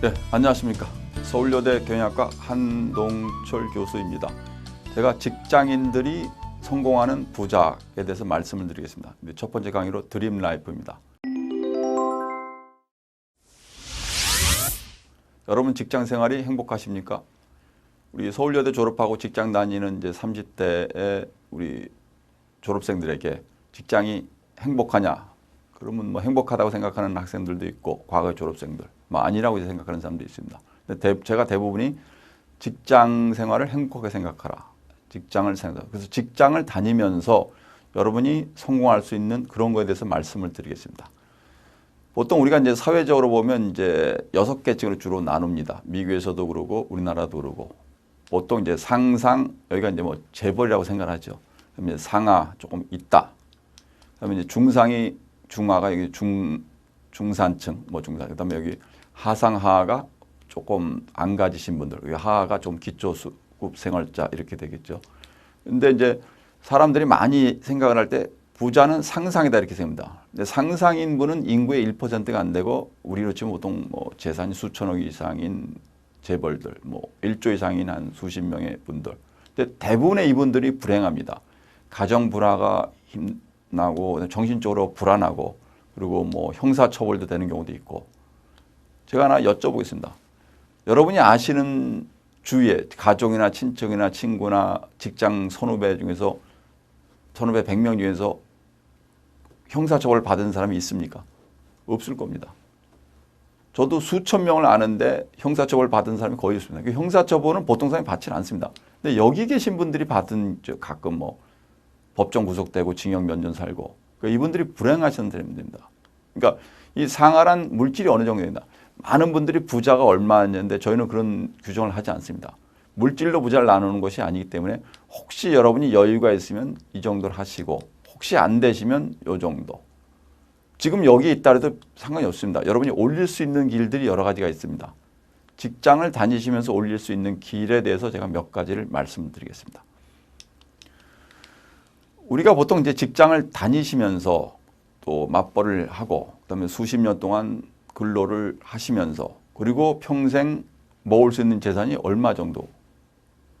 네, 안녕하십니까. 서울여대 경영학과 한동철 교수입니다. 제가 직장인들이 성공하는 부작에 대해서 말씀을 드리겠습니다. 첫 번째 강의로 드림 라이프입니다. 여러분 직장 생활이 행복하십니까? 우리 서울여대 졸업하고 직장 다니는 이제 30대의 우리 졸업생들에게 직장이 행복하냐? 그러면 뭐 행복하다고 생각하는 학생들도 있고 과거 졸업생들 뭐 아니라고 생각하는 사람도 있습니다. 근데 제가 대부분이 직장 생활을 행복하게 생각하라. 직장을 생각하라. 그래서 직장을 다니면서 여러분이 성공할 수 있는 그런 거에 대해서 말씀을 드리겠습니다. 보통 우리가 이제 사회적으로 보면 이제 6계층으로 주로 나눕니다. 미국에서도 그러고 우리나라도 그러고 보통 이제 상상 여기가 이제 뭐 재벌이라고 생각하죠. 그다음에 상하 조금 있다. 그다음에 이제 중상이 중하가 여기 중산층 뭐 중산. 그다음에 여기 하상하가 조금 안 가지신 분들. 여기 하하가 좀 기초수급 생활자 이렇게 되겠죠. 근데 이제 사람들이 많이 생각을 할 때 부자는 상상이다 이렇게 생각합니다. 근데 상상인 분은 인구의 1%가 안 되고 우리로 치면 보통 뭐 재산이 수천억 이상인 재벌들, 뭐 1조 이상인 한 수십 명의 분들. 근데 대부분의 이분들이 불행합니다. 가정 불화가 힘나고 정신적으로 불안하고 그리고 뭐 형사처벌도 되는 경우도 있고. 제가 하나 여쭤보겠습니다. 여러분이 아시는 주위에 가족이나 친척이나 친구나 직장 선후배 중에서 선후배 100명 중에서 형사처벌 받은 사람이 있습니까? 없을 겁니다. 저도 수천 명을 아는데 형사처벌 받은 사람이 거의 없습니다. 형사처벌은 보통 사람이 받지는 않습니다. 근데 여기 계신 분들이 받은 가끔 뭐 법정 구속되고 징역 몇 년 살고 그러니까 이분들이 불행하신 사람들입니다. 그러니까 이 상하란 물질이 어느 정도 된다. 많은 분들이 부자가 얼마였는데 저희는 그런 규정을 하지 않습니다. 물질로 부자를 나누는 것이 아니기 때문에 혹시 여러분이 여유가 있으면 이 정도를 하시고 혹시 안 되시면 이 정도. 지금 여기 있다 해도 상관이 없습니다. 여러분이 올릴 수 있는 길들이 여러 가지가 있습니다. 직장을 다니시면서 올릴 수 있는 길에 대해서 제가 몇 가지를 말씀드리겠습니다. 우리가 보통 이제 직장을 다니시면서 또 맞벌이를 하고 그다음에 수십 년 동안 근로를 하시면서 그리고 평생 모을 수 있는 재산이 얼마 정도?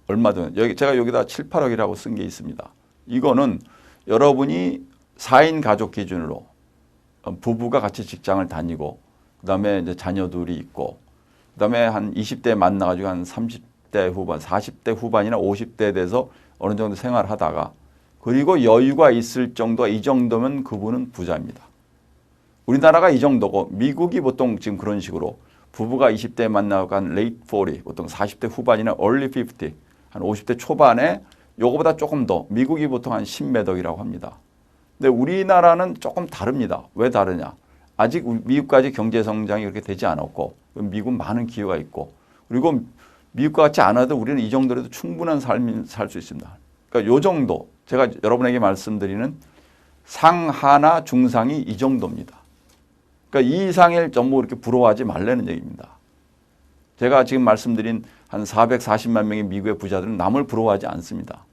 여기 제가 여기다 7, 8억이라고 쓴 게 있습니다. 이거는 여러분이 4인 가족 기준으로 부부가 같이 직장을 다니고 그다음에 이제 자녀들이 있고 그다음에 한 20대 만나가지고 한 30대 후반, 40대 후반이나 50대에 대해서 어느 정도 생활하다가 그리고 여유가 있을 정도가 이 정도면 그분은 부자입니다. 우리나라가 이 정도고 미국이 보통 지금 그런 식으로 부부가 20대 만나고 한 late 40, 보통 40대 후반이나 early 50, 한 50대 초반에 요거보다 조금 더 미국이 보통 한 10몇 억이라고 합니다. 근데 우리나라는 조금 다릅니다. 왜 다르냐? 아직 미국까지 경제 성장이 그렇게 되지 않았고 미국은 많은 기회가 있고 그리고 미국과 같지 않아도 우리는 이 정도라도 충분한 삶을 살 수 있습니다. 그러니까 요 정도 제가 여러분에게 말씀드리는 상하나 중상이 이 정도입니다. 그러니까 이 이상을 전부 이렇게 부러워하지 말라는 얘기입니다. 제가 지금 말씀드린 한 440만 명의 미국의 부자들은 남을 부러워하지 않습니다.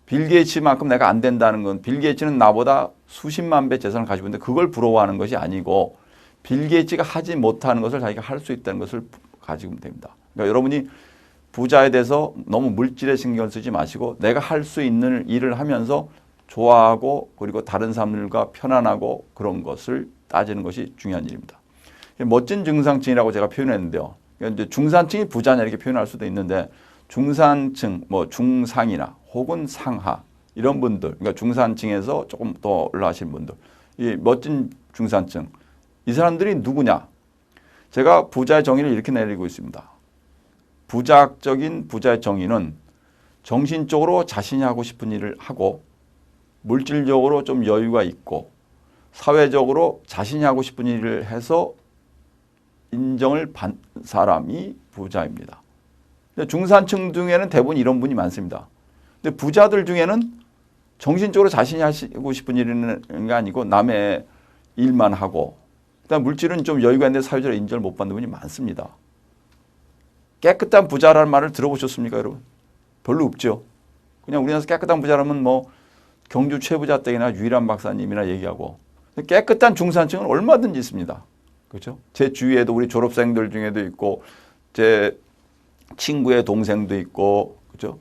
빌 게이츠만큼 내가 안 된다는 건 빌 게이츠는 나보다 수십만 배 재산을 가지고 있는데 그걸 부러워하는 것이 아니고 빌 게이츠가 하지 못하는 것을 자기가 할 수 있다는 것을 가지고 됩니다. 그러니까 여러분이 부자에 대해서 너무 물질에 신경을 쓰지 마시고 내가 할 수 있는 일을 하면서 좋아하고 그리고 다른 사람들과 편안하고 그런 것을 따지는 것이 중요한 일입니다. 멋진 중산층이라고 제가 표현했는데요. 그러니까 이제 중산층이 부자냐 이렇게 표현할 수도 있는데 중산층, 뭐 중상이나 혹은 상하 이런 분들, 그러니까 중산층에서 조금 더 올라가신 분들, 이 멋진 중산층, 이 사람들이 누구냐? 제가 부자의 정의를 이렇게 내리고 있습니다. 부자학적인 부자의 정의는 정신적으로 자신이 하고 싶은 일을 하고 물질적으로 좀 여유가 있고 사회적으로 자신이 하고 싶은 일을 해서 인정을 받는 사람이 부자입니다. 중산층 중에는 대부분 이런 분이 많습니다. 근데 부자들 중에는 정신적으로 자신이 하고 싶은 일은 게 아니고 남의 일만 하고 그다음 물질은 좀 여유가 있는데 사회적으로 인정을 못 받는 분이 많습니다. 깨끗한 부자라는 말을 들어보셨습니까, 여러분? 별로 없죠. 그냥 우리나라에서 깨끗한 부자라면 뭐 경주 최부자 댁이나 유일한 박사님이나 얘기하고 깨끗한 중산층은 얼마든지 있습니다. 그렇죠? 제 주위에도 우리 졸업생들 중에도 있고 제 친구의 동생도 있고 그렇죠?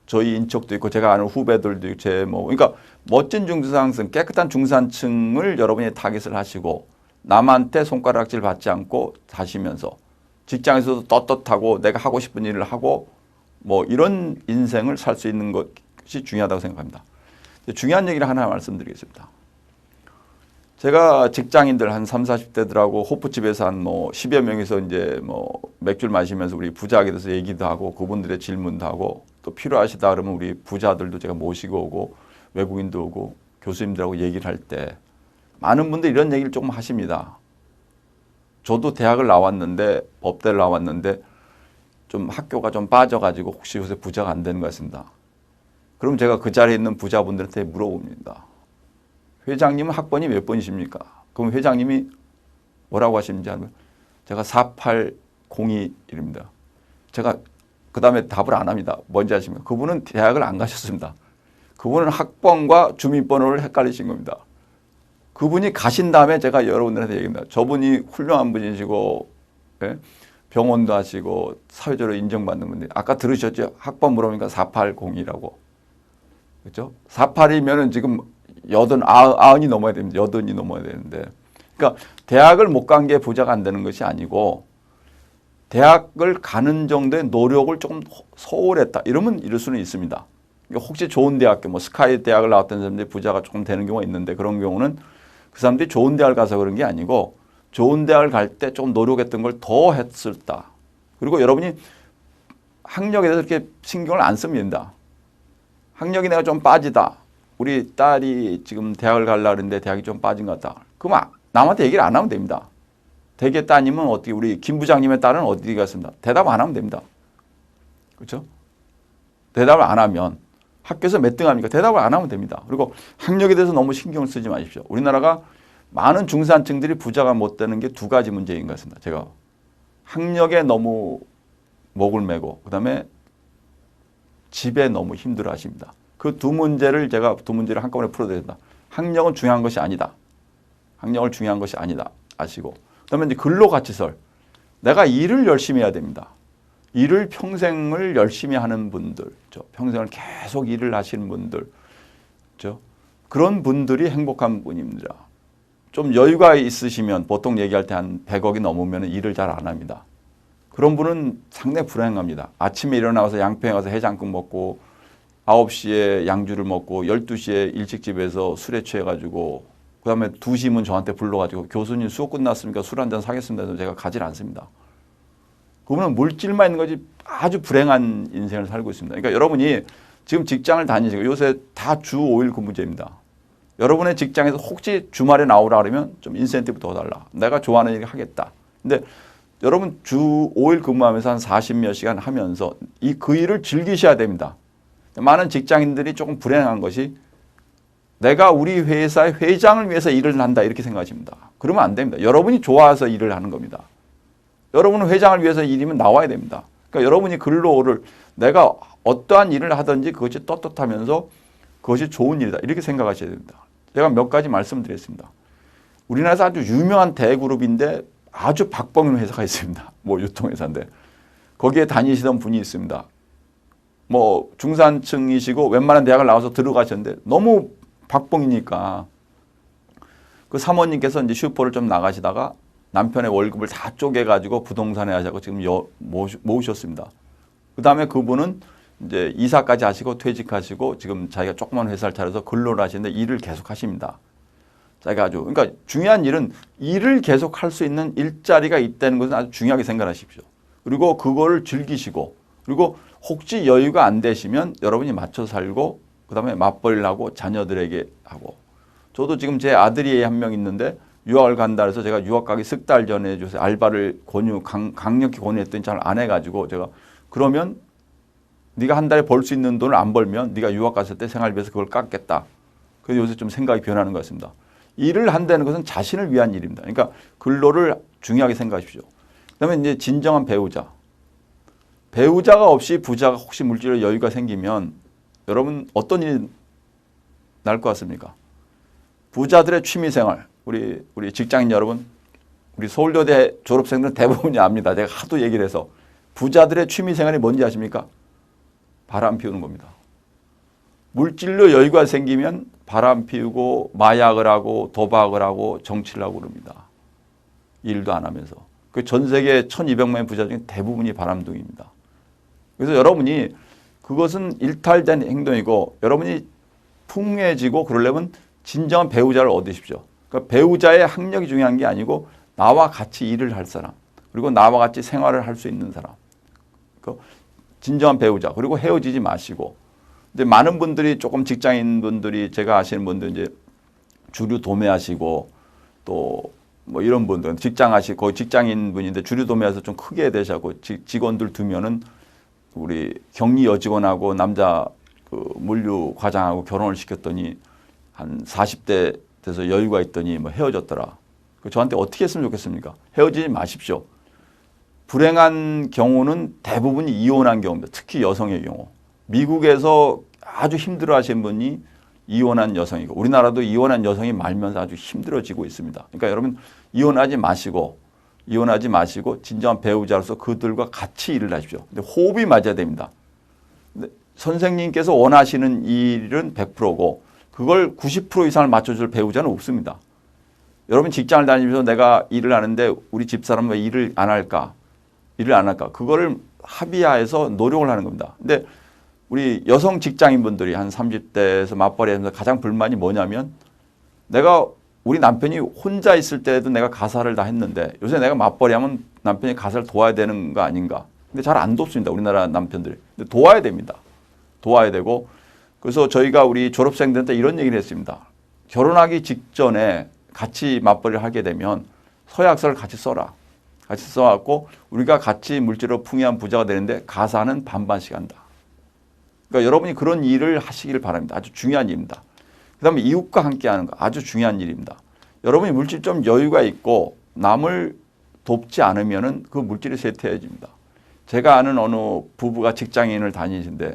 저희 인척도 있고 제가 아는 후배들도 있고 그러니까 멋진 중산층, 깨끗한 중산층을 여러분이 타깃을 하시고 남한테 손가락질 받지 않고 사시면서 직장에서도 떳떳하고 내가 하고 싶은 일을 하고 뭐 이런 인생을 살 수 있는 것이 중요하다고 생각합니다. 중요한 얘기를 하나 말씀드리겠습니다. 제가 직장인들 한 30, 40대들하고 호프집에서 한 뭐 10여 명이서 이제 뭐 맥주를 마시면서 우리 부자에 대해서 얘기도 하고 그분들의 질문도 하고 또 필요하시다 그러면 우리 부자들도 제가 모시고 오고 외국인도 오고 교수님들하고 얘기를 할 때 많은 분들이 이런 얘기를 조금 하십니다. 저도 대학을 나왔는데 법대를 나왔는데 좀 학교가 좀 빠져가지고 혹시 요새 부자가 안 되는 것 같습니다. 그럼 제가 그 자리에 있는 부자분들한테 물어봅니다. 회장님은 학번이 몇 번이십니까? 그럼 회장님이 뭐라고 하시는지 알면 제가 4802입니다. 제가 그 다음에 답을 안 합니다. 뭔지 아십니까? 그분은 대학을 안 가셨습니다. 그분은 학번과 주민번호를 헷갈리신 겁니다. 그분이 가신 다음에 제가 여러분들한테 얘기합니다. 저분이 훌륭한 분이시고 예? 병원도 하시고 사회적으로 인정받는 분들. 아까 들으셨죠? 학번 물어보니까 4802라고. 그렇죠? 48이면은 지금 90이 넘어야 됩니다. 80이 넘어야 되는데. 그러니까 대학을 못 간 게 부자가 안 되는 것이 아니고 대학을 가는 정도의 노력을 조금 소홀했다. 이러면 이럴 수는 있습니다. 그러니까 혹시 좋은 대학교, 뭐 스카이 대학을 나왔던 사람들이 부자가 조금 되는 경우가 있는데 그런 경우는 그 사람들이 좋은 대학을 가서 그런 게 아니고 좋은 대학을 갈 때 조금 노력했던 걸 더 했을다. 그리고 여러분이 학력에 대해서 이렇게 신경을 안 씁니다. 학력이 내가 좀 빠지다. 우리 딸이 지금 대학을 가려고 하는데 대학이 좀 빠진 것 같다. 그럼 남한테 얘기를 안 하면 됩니다. 대개 따님은 어떻게 우리 김 부장님의 딸은 어디 갔습니다. 대답 안 하면 됩니다. 그렇죠? 대답을 안 하면 학교에서 몇 등 합니까? 대답을 안 하면 됩니다. 그리고 학력에 대해서 너무 신경을 쓰지 마십시오. 우리나라가 많은 중산층들이 부자가 못 되는 게 두 가지 문제인 것 같습니다. 제가 학력에 너무 목을 메고 그다음에 집에 너무 힘들어 하십니다. 그 두 문제를 한꺼번에 풀어야 된다. 학력은 중요한 것이 아니다. 학력을 중요한 것이 아니다. 아시고. 그다음에 이제 근로가치설. 내가 일을 열심히 해야 됩니다. 일을 평생을 열심히 하는 분들, 평생을 계속 일을 하시는 분들, 그런 분들이 행복한 분입니다. 좀 여유가 있으시면 보통 얘기할 때 한 100억이 넘으면 일을 잘 안 합니다. 그런 분은 상당히 불행합니다. 아침에 일어나서 양평에 가서 해장국 먹고 9시에 양주를 먹고 12시에 일식집에서 술에 취해가지고 그 다음에 2시면 저한테 불러가지고 교수님 수업 끝났으니까 술 한잔 사겠습니다 해서 제가 가지 않습니다. 그분은 물질만 있는 거지 아주 불행한 인생을 살고 있습니다. 그러니까 여러분이 지금 직장을 다니시고 요새 다 주 5일 근무제입니다. 여러분의 직장에서 혹시 주말에 나오라 그러면 좀 인센티브 더 달라. 내가 좋아하는 일 하겠다. 근데 여러분 주 5일 근무하면서 한 40몇 시간 하면서 그 일을 즐기셔야 됩니다. 많은 직장인들이 조금 불행한 것이 내가 우리 회사의 회장을 위해서 일을 한다 이렇게 생각하십니다. 그러면 안 됩니다. 여러분이 좋아서 일을 하는 겁니다. 여러분은 회장을 위해서 일이면 나와야 됩니다. 그러니까 여러분이 근로를 내가 어떠한 일을 하든지 그것이 떳떳하면서 그것이 좋은 일이다 이렇게 생각하셔야 됩니다. 제가 몇 가지 말씀드렸습니다. 우리나라에서 아주 유명한 대그룹인데 아주 박봉인 회사가 있습니다. 뭐 유통회사인데 거기에 다니시던 분이 있습니다. 뭐 중산층이시고 웬만한 대학을 나와서 들어가셨는데 너무 박봉이니까 그 사모님께서 이제 슈퍼를 좀 나가시다가 남편의 월급을 다 쪼개가지고 부동산에 하자고 지금 모으셨습니다. 그 다음에 그분은 이제 이사까지 하시고 퇴직하시고 지금 자기가 조그만 회사를 차려서 근로를 하시는데 일을 계속 하십니다. 자기가 아주 그러니까 중요한 일은 일을 계속 할 수 있는 일자리가 있다는 것은 아주 중요하게 생각하십시오. 그리고 그거를 즐기시고 그리고 혹시 여유가 안 되시면 여러분이 맞춰 살고 그다음에 맞벌이를 하고 자녀들에게 하고 저도 지금 제 아들이 한 명 있는데 유학을 간다 해서 제가 유학 가기 석 달 전에 줘서 알바를 강력히 권유했더니 잘 안 해가지고 제가 그러면 네가 한 달에 벌 수 있는 돈을 안 벌면 네가 유학 갔을 때 생활비에서 그걸 깎겠다. 그래서 요새 좀 생각이 변하는 것 같습니다. 일을 한다는 것은 자신을 위한 일입니다. 그러니까 근로를 중요하게 생각하십시오. 그다음에 이제 진정한 배우자. 배우자가 없이 부자가 혹시 물질의 여유가 생기면 여러분 어떤 일이 날 것 같습니까? 부자들의 취미생활, 우리 직장인 여러분, 우리 서울여대 졸업생들은 대부분이 압니다. 제가 하도 얘기를 해서. 부자들의 취미생활이 뭔지 아십니까? 바람 피우는 겁니다. 물질로 여유가 생기면 바람 피우고 마약을 하고 도박을 하고 정치를 하고 그럽니다. 일도 안 하면서. 그 전 세계 1200만의 부자 중에 대부분이 바람둥이입니다. 그래서 여러분이 그것은 일탈된 행동이고 여러분이 풍요해지고 그러려면 진정한 배우자를 얻으십시오. 그러니까 배우자의 학력이 중요한 게 아니고 나와 같이 일을 할 사람 그리고 나와 같이 생활을 할 수 있는 사람. 그 진정한 배우자 그리고 헤어지지 마시고 근데 많은 분들이 조금 직장인 분들이 제가 아시는 분들 이제 주류 도매하시고 또 뭐 이런 분들 직장하시고 거의 직장인 분인데 주류 도매해서 좀 크게 되시고 직원들 두면은 우리 격리 여직원하고 남자 그 물류 과장하고 결혼을 시켰더니 한 40대 돼서 여유가 있더니 뭐 헤어졌더라. 저한테 어떻게 했으면 좋겠습니까? 헤어지지 마십시오. 불행한 경우는 대부분이 이혼한 경우입니다. 특히 여성의 경우. 미국에서 아주 힘들어 하시는 분이 이혼한 여성이고 우리나라도 이혼한 여성이 말면서 아주 힘들어지고 있습니다. 그러니까 여러분 이혼하지 마시고 진정한 배우자로서 그들과 같이 일을 하십시오. 근데 호흡이 맞아야 됩니다. 근데 선생님께서 원하시는 일은 100%고 그걸 90% 이상을 맞춰줄 배우자는 없습니다. 여러분 직장을 다니면서 내가 일을 하는데 우리 집사람은 왜 일을 안 할까? 그거를 합의하에서 노력을 하는 겁니다. 근데 우리 여성 직장인분들이 한 30대에서 맞벌이 하면서 가장 불만이 뭐냐면 내가 우리 남편이 혼자 있을 때도 내가 가사를 다 했는데 요새 내가 맞벌이 하면 남편이 가사를 도와야 되는 거 아닌가. 근데 잘 안 돕습니다. 우리나라 남편들이. 근데 도와야 됩니다. 도와야 되고 그래서 저희가 우리 졸업생들한테 이런 얘기를 했습니다. 결혼하기 직전에 같이 맞벌이를 하게 되면 서약서를 같이 써라. 같이 써갖고 우리가 같이 물질로 풍요한 부자가 되는데 가사는 반반씩 한다. 그러니까 여러분이 그런 일을 하시기를 바랍니다. 아주 중요한 일입니다. 그 다음에 이웃과 함께 하는 거 아주 중요한 일입니다. 여러분이 물질 좀 여유가 있고 남을 돕지 않으면은 그 물질이 쇠퇴해집니다. 제가 아는 어느 부부가 직장인을 다니시는데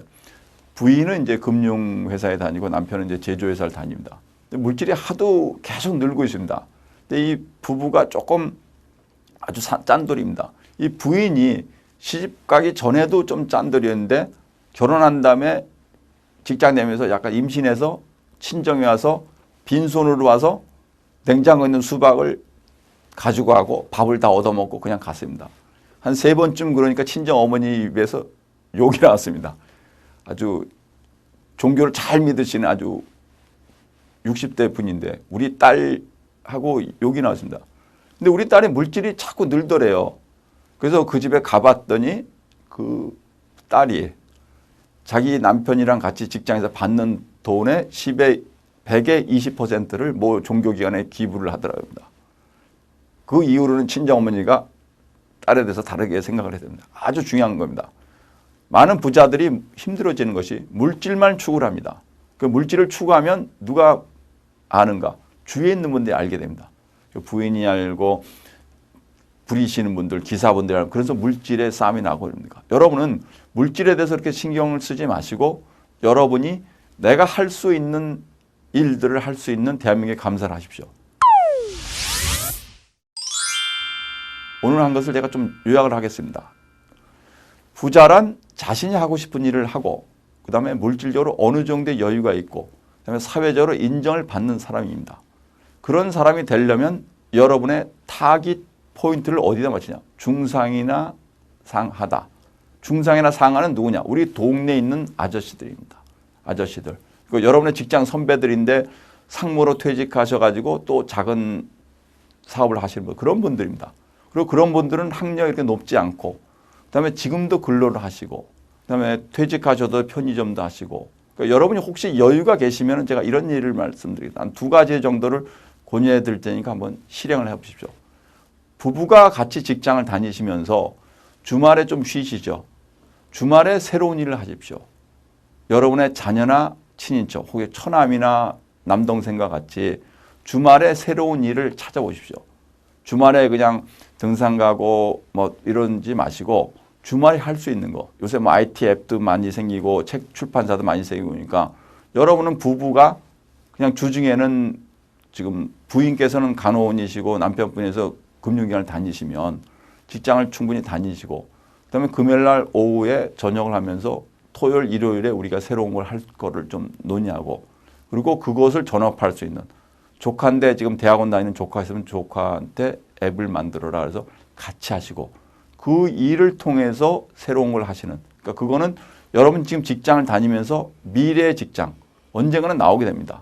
부인은 이제 금융회사에 다니고 남편은 이제 제조회사를 다닙니다. 근데 물질이 하도 계속 늘고 있습니다. 근데 이 부부가 조금 아주 짠돌입니다. 이 부인이 시집 가기 전에도 좀 짠돌이었는데 결혼한 다음에 직장 내면서 약간 임신해서 친정에 와서 빈손으로 와서 냉장고에 있는 수박을 가지고 가고 밥을 다 얻어먹고 그냥 갔습니다. 한 3번쯤 그러니까 친정 어머니 입에서 욕이 나왔습니다. 아주 종교를 잘 믿으시는 아주 60대 분인데 우리 딸하고 욕이 나왔습니다. 근데 우리 딸의 물질이 자꾸 늘더래요. 그래서 그 집에 가봤더니 그 딸이 자기 남편이랑 같이 직장에서 받는 돈의 100의 20%를 뭐 종교기관에 기부를 하더라고요. 그 이후로는 친정어머니가 딸에 대해서 다르게 생각을 해야 됩니다. 아주 중요한 겁니다. 많은 부자들이 힘들어지는 것이 물질만 추구를 합니다. 그 물질을 추구하면 누가 아는가? 주위에 있는 분들이 알게 됩니다. 부인이 알고 부리시는 분들, 기사분들이 알고 그래서 물질의 싸움이 나고 그럽니다. 여러분은 물질에 대해서 그렇게 신경을 쓰지 마시고 여러분이 내가 할 수 있는 일들을 할 수 있는 대한민국에 감사를 하십시오. 오늘 한 것을 제가 좀 요약을 하겠습니다. 부자란 자신이 하고 싶은 일을 하고 그 다음에 물질적으로 어느 정도의 여유가 있고 그 다음에 사회적으로 인정을 받는 사람입니다. 그런 사람이 되려면 여러분의 타깃 포인트를 어디다 맞추냐. 중상이나 상하다. 중상이나 상하는 누구냐. 우리 동네에 있는 아저씨들입니다. 아저씨들. 그리고 여러분의 직장 선배들인데 상무로 퇴직하셔가지고 또 작은 사업을 하시는 분 그런 분들입니다. 그리고 그런 분들은 학력이 이렇게 높지 않고 그다음에 지금도 근로를 하시고 그다음에 퇴직하셔도 편의점도 하시고 그러니까 여러분이 혹시 여유가 계시면 제가 이런 일을 말씀드리겠습니다. 한 2가지 정도를 권유해 드릴 테니까 한번 실행을 해 보십시오. 부부가 같이 직장을 다니시면서 주말에 좀 쉬시죠. 주말에 새로운 일을 하십시오. 여러분의 자녀나 친인척 혹은 처남이나 남동생과 같이 주말에 새로운 일을 찾아보십시오. 주말에 그냥 등산 가고 뭐 이러지 마시고 주말에 할 수 있는 거. 요새 뭐 IT 앱도 많이 생기고 책 출판사도 많이 생기니까 여러분은 부부가 그냥 주중에는 지금 부인께서는 간호원이시고 남편분께서 금융기관을 다니시면 직장을 충분히 다니시고 그다음에 금요일 날 오후에 저녁을 하면서 토요일, 일요일에 우리가 새로운 걸 할 거를 좀 논의하고 그리고 그것을 전업할 수 있는 조카인데 지금 대학원 다니는 조카 있으면 조카한테 앱을 만들어라 그래서 같이 하시고 그 일을 통해서 새로운 걸 하시는 그러니까 그거는 여러분 지금 직장을 다니면서 미래의 직장 언젠가는 나오게 됩니다.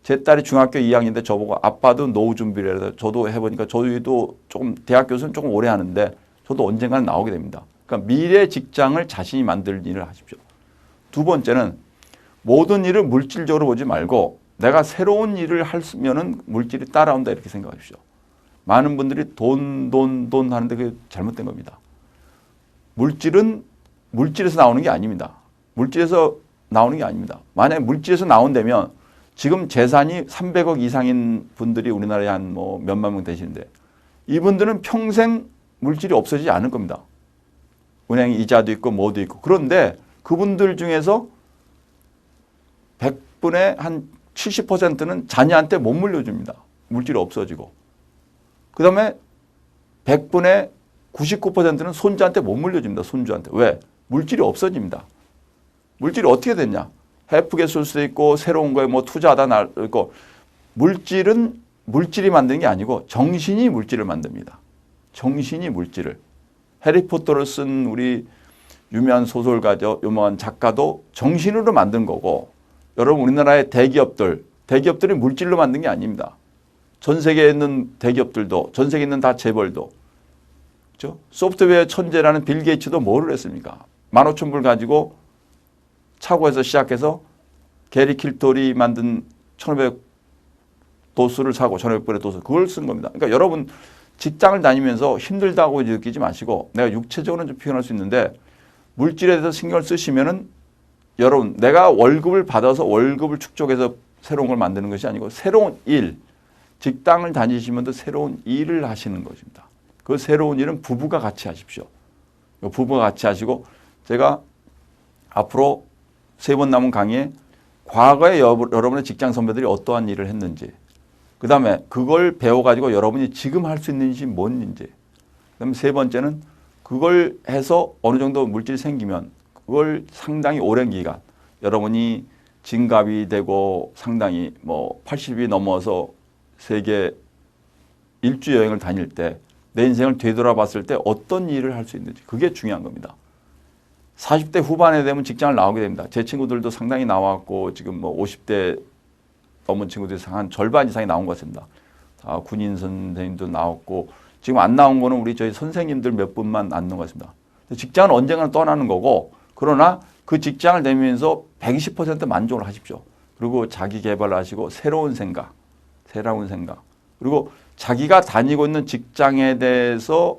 제 딸이 중학교 2학년인데 저보고 아빠도 노후 준비를 해서 저도 해보니까 저희도 조금 대학 교수는 조금 오래 하는데 저도 언젠가는 나오게 됩니다. 그러니까 미래 직장을 자신이 만들 일을 하십시오. 두 번째는 모든 일을 물질적으로 보지 말고 내가 새로운 일을 하면은 물질이 따라온다 이렇게 생각하십시오. 많은 분들이 돈 하는데 그게 잘못된 겁니다. 물질은 물질에서 나오는 게 아닙니다. 물질에서 나오는 게 아닙니다. 만약에 물질에서 나온다면 지금 재산이 300억 이상인 분들이 우리나라에 한 뭐 몇만 명 되시는데 이분들은 평생 물질이 없어지지 않을 겁니다. 은행 이자도 있고 뭐도 있고 그런데 그분들 중에서 100분의 한 70%는 자녀한테 못 물려줍니다. 물질이 없어지고 그 다음에 100분의 99%는 손자한테 못 물려줍니다. 손주한테. 왜? 물질이 없어집니다. 물질이 어떻게 됐냐? 해프게 쓸 수도 있고 새로운 거에 뭐 투자하다 날 있고 물질은 물질이 만드는 게 아니고 정신이 물질을 만듭니다. 정신이 물질을. 해리포터를 쓴 우리 유명한 소설가죠. 유명한 작가도 정신으로 만든 거고 여러분 우리나라의 대기업들이 물질로 만든 게 아닙니다. 전 세계에 있는 대기업들도 전 세계에 있는 다 재벌도 그렇죠? 소프트웨어 천재라는 빌 게이츠도 뭐를 했습니까? 15,000불 가지고 차고에서 시작해서 게리 킬톨이 만든 1,500 도수를 사고 1,500불의 도수 그걸 쓴 겁니다. 그러니까 여러분 직장을 다니면서 힘들다고 느끼지 마시고 내가 육체적으로는 좀 피곤할 수 있는데 물질에 대해서 신경을 쓰시면은 여러분 내가 월급을 받아서 월급을 축적해서 새로운 걸 만드는 것이 아니고 새로운 일 직장을 다니시면서 새로운 일을 하시는 것입니다. 그 새로운 일은 부부가 같이 하십시오. 부부가 같이 하시고 제가 앞으로 3번 남은 강의에 과거에 여러분의 직장 선배들이 어떠한 일을 했는지 그 다음에 그걸 배워가지고 여러분이 지금 할 수 있는지 뭔지 그 다음에 세 번째는 그걸 해서 어느 정도 물질이 생기면 그걸 상당히 오랜 기간 여러분이 진갑이 되고 상당히 뭐 80이 넘어서 세계 일주 여행을 다닐 때 내 인생을 되돌아봤을 때 어떤 일을 할 수 있는지 그게 중요한 겁니다. 40대 후반에 되면 직장을 나오게 됩니다. 제 친구들도 상당히 나왔고 지금 뭐 50대 넘은 친구들이 한 절반 이상이 나온 것 같습니다. 군인 선생님도 나왔고 지금 안 나온 거는 우리 저희 선생님들 몇 분만 안 나온 것 같습니다. 직장은 언젠가는 떠나는 거고 그러나 그 직장을 내면서 120% 만족을 하십시오. 그리고 자기 개발을 하시고 새로운 생각 그리고 자기가 다니고 있는 직장에 대해서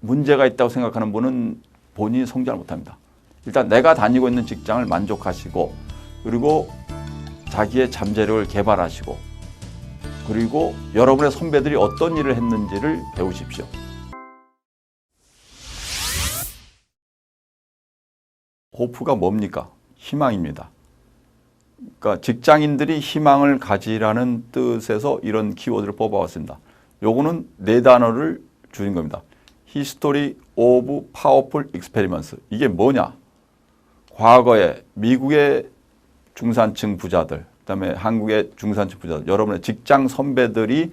문제가 있다고 생각하는 분은 본인이 성장을 못합니다. 일단 내가 다니고 있는 직장을 만족하시고 그리고 자기의 잠재력을 개발하시고 그리고 여러분의 선배들이 어떤 일을 했는지를 배우십시오. 호프가 뭡니까? 희망입니다. 그러니까 직장인들이 희망을 가지라는 뜻에서 이런 키워드를 뽑아왔습니다. 요거는 4단어를 줄인 겁니다. History of Powerful Experiments. 이게 뭐냐? 과거에 미국의 중산층 부자들, 그다음에 한국의 중산층 부자들, 여러분의 직장 선배들이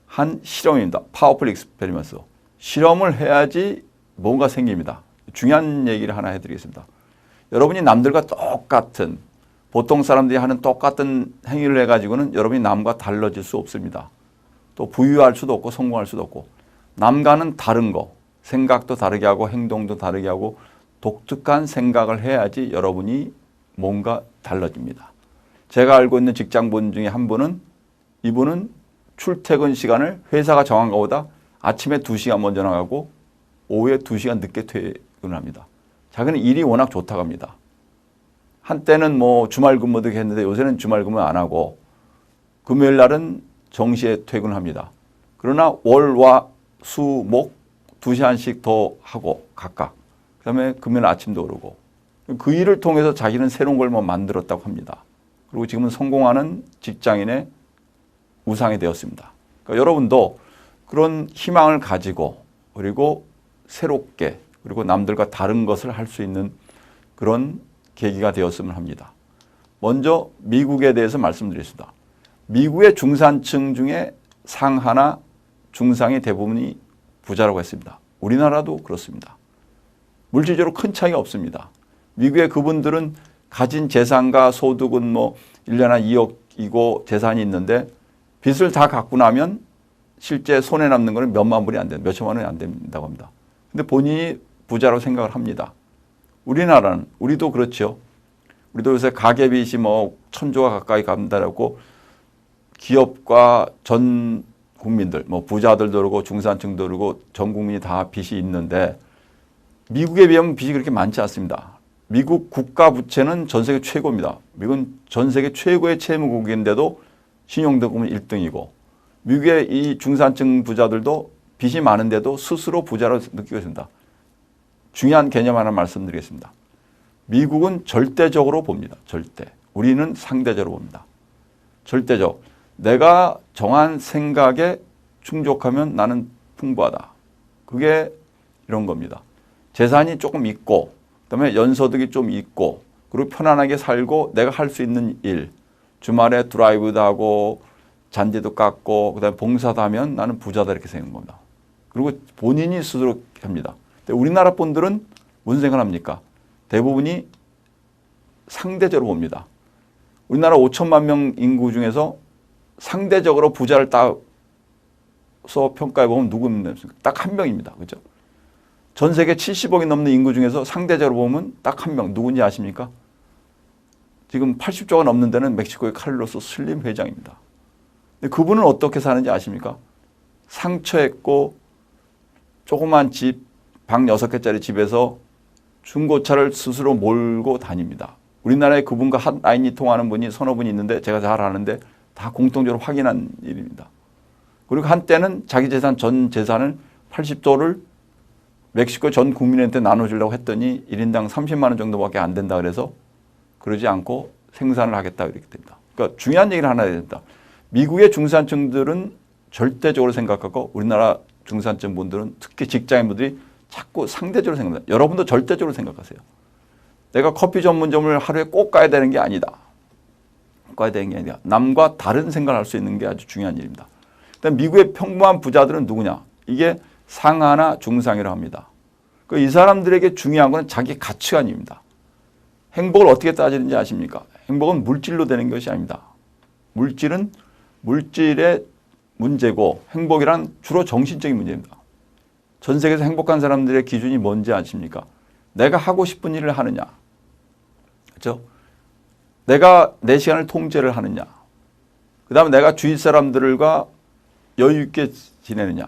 한 실험입니다. Powerful Experiments. 실험을 해야지 뭔가 생깁니다. 중요한 얘기를 하나 해드리겠습니다. 여러분이 남들과 똑같은 보통 사람들이 하는 똑같은 행위를 해가지고는 여러분이 남과 달라질 수 없습니다. 또 부유할 수도 없고 성공할 수도 없고 남과는 다른 거 생각도 다르게 하고 행동도 다르게 하고 독특한 생각을 해야지 여러분이 뭔가 달라집니다. 제가 알고 있는 직장분 중에 한 분은 이분은 출퇴근 시간을 회사가 정한 것보다 아침에 2시간 먼저 나가고 오후에 2시간 늦게 퇴근을 합니다. 자기는 일이 워낙 좋다고 합니다. 한때는 뭐 주말 근무도 했는데 요새는 주말 근무 안 하고 금요일 날은 정시에 퇴근합니다. 그러나 월, 화, 수, 목 2시간씩 더 하고 각각. 그다음에 금요일 아침도 오르고 그 일을 통해서 자기는 새로운 걸 뭐 만들었다고 합니다. 그리고 지금은 성공하는 직장인의 우상이 되었습니다. 그러니까 여러분도 그런 희망을 가지고 그리고 새롭게 그리고 남들과 다른 것을 할 수 있는 그런 계기가 되었으면 합니다. 먼저 미국에 대해서 말씀드리겠습니다. 미국의 중산층 중에 상하나 중상의 대부분이 부자라고 했습니다. 우리나라도 그렇습니다. 물질적으로 큰 차이가 없습니다. 미국의 그분들은 가진 재산과 소득은 뭐 1년에 한 2억이고 재산이 있는데 빚을 다 갚고 나면 실제 손에 남는 거는 몇만 불이 안 된다. 몇천만 원이 안 된다고 합니다. 근데 본인이 부자라고 생각을 합니다. 우리나라는, 우리도 그렇죠. 우리도 요새 가계빚이 뭐 1,000조가 가까이 간다고 기업과 전 국민들, 뭐 부자들도 그러고 중산층도 그러고 전 국민이 다 빚이 있는데 미국에 비하면 빚이 그렇게 많지 않습니다. 미국 국가 부채는 전 세계 최고입니다. 미국은 전 세계 최고의 채무국인데도 신용등급은 1등이고 미국의 이 중산층 부자들도 빚이 많은데도 스스로 부자로 느끼고 있습니다. 중요한 개념 하나 말씀드리겠습니다. 미국은 절대적으로 봅니다. 절대. 우리는 상대적으로 봅니다. 절대적. 내가 정한 생각에 충족하면 나는 풍부하다. 그게 이런 겁니다. 재산이 조금 있고 그다음에 연소득이 좀 있고 그리고 편안하게 살고 내가 할 수 있는 일. 주말에 드라이브도 하고 잔디도 깎고 그다음에 봉사도 하면 나는 부자다 이렇게 생각한 겁니다. 그리고 본인이 스스로 합니다. 근데 우리나라 분들은 무슨 생각을 합니까? 대부분이 상대적으로 봅니다. 우리나라 5천만 명 인구 중에서 상대적으로 부자를 따서 평가해 보면 누구입니까? 딱 한 명입니다. 그죠? 전 세계 70억이 넘는 인구 중에서 상대적으로 보면 딱 한 명. 누군지 아십니까? 지금 80조가 넘는 데는 멕시코의 카를로스 슬림 회장입니다. 근데 그분은 어떻게 사는지 아십니까? 상처했고 조그만 집, 방 6개짜리 집에서 중고차를 스스로 몰고 다닙니다. 우리나라에 그분과 한 라인이 통하는 분이 서너 분이 있는데 제가 잘 아는데 다 공통적으로 확인한 일입니다. 그리고 한때는 자기 재산 전 재산을 80조를 멕시코 전 국민한테 나눠주려고 했더니 1인당 30만 원 정도밖에 안 된다 그래서 그러지 않고 생산을 하겠다 이렇게 됩니다. 그러니까 중요한 얘기를 하나 해야 된다. 미국의 중산층들은 절대적으로 생각하고 우리나라 중산층 분들은 특히 직장인 분들이 자꾸 상대적으로 생각합니다. 여러분도 절대적으로 생각하세요. 내가 커피 전문점을 하루에 꼭 가야 되는 게 아니다. 가야 되는 게 아니라 남과 다른 생각을 할 수 있는 게 아주 중요한 일입니다. 일단 미국의 평범한 부자들은 누구냐? 이게 상하나 중상이라고 합니다. 이 사람들에게 중요한 건 자기 가치관입니다. 행복을 어떻게 따지는지 아십니까? 행복은 물질로 되는 것이 아닙니다. 물질은 물질의 문제고 행복이란 주로 정신적인 문제입니다. 전 세계에서 행복한 사람들의 기준이 뭔지 아십니까? 내가 하고 싶은 일을 하느냐. 그렇죠? 내가 내 시간을 통제를 하느냐. 그 다음에 내가 주위 사람들과 여유 있게 지내느냐.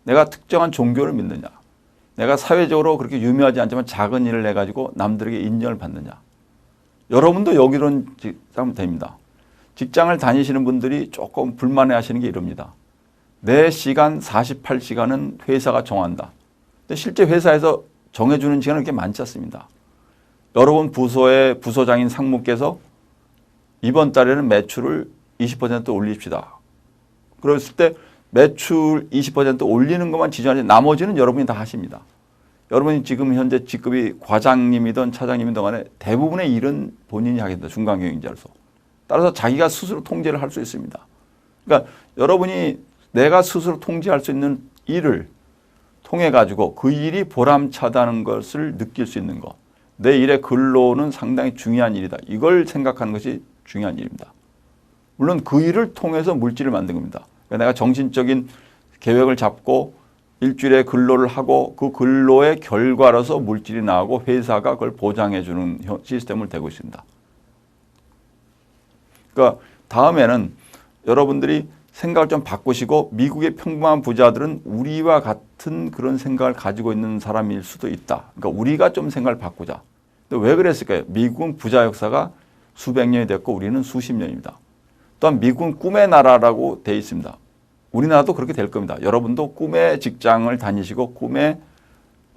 내가 특정한 종교를 믿느냐. 내가 사회적으로 그렇게 유명하지 않지만 작은 일을 해가지고 남들에게 인정을 받느냐. 여러분도 여기론 하면 됩니다. 직장을 다니시는 분들이 조금 불만해 하시는 게 이럽니다. 내 시간 48시간은 회사가 정한다. 근데 실제 회사에서 정해주는 시간은 그렇게 많지 않습니다. 여러분 부서의 부서장인 상무께서 이번 달에는 매출을 20% 올립시다. 그랬을 때 매출 20% 올리는 것만 지정하지 나머지는 여러분이 다 하십니다. 여러분이 지금 현재 직급이 과장님이든 차장님이든 간에 대부분의 일은 본인이 하게 된다. 중간경영자로서. 따라서 자기가 스스로 통제를 할 수 있습니다. 그러니까 여러분이 내가 스스로 통제할 수 있는 일을 통해 가지고 그 일이 보람차다는 것을 느낄 수 있는 것. 내 일의 근로는 상당히 중요한 일이다. 이걸 생각하는 것이 중요한 일입니다. 물론 그 일을 통해서 물질을 만든 겁니다. 그러니까 내가 정신적인 계획을 잡고 일주일에 근로를 하고 그 근로의 결과로서 물질이 나오고 회사가 그걸 보장해 주는 시스템을 되고 있습니다. 그러니까 다음에는 여러분들이 생각을 좀 바꾸시고 미국의 평범한 부자들은 우리와 같은 그런 생각을 가지고 있는 사람일 수도 있다. 그러니까 우리가 좀 생각을 바꾸자. 근데 왜 그랬을까요? 미국은 부자 역사가 수백 년이 됐고 우리는 수십 년입니다. 또한 미국은 꿈의 나라라고 되어 있습니다. 우리나라도 그렇게 될 겁니다. 여러분도 꿈의 직장을 다니시고 꿈의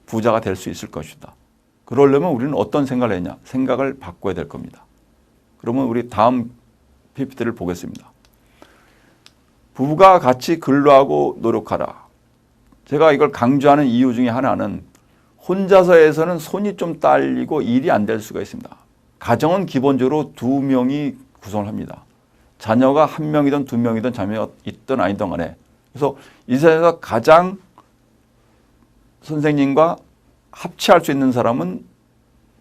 부자가 될 수 있을 것이다. 그러려면 우리는 어떤 생각을 했냐? 생각을 바꿔야 될 겁니다. 그러면 우리 다음 PPT를 보겠습니다. 부부가 같이 근로하고 노력하라. 제가 이걸 강조하는 이유 중에 하나는 혼자서 해서는 손이 좀 딸리고 일이 안 될 수가 있습니다. 가정은 기본적으로 2명이 구성을 합니다. 자녀가 1명이든 2명이든 자녀가 있든 아니든 간에. 그래서 이 세상에서 가장 선생님과 합치할 수 있는 사람은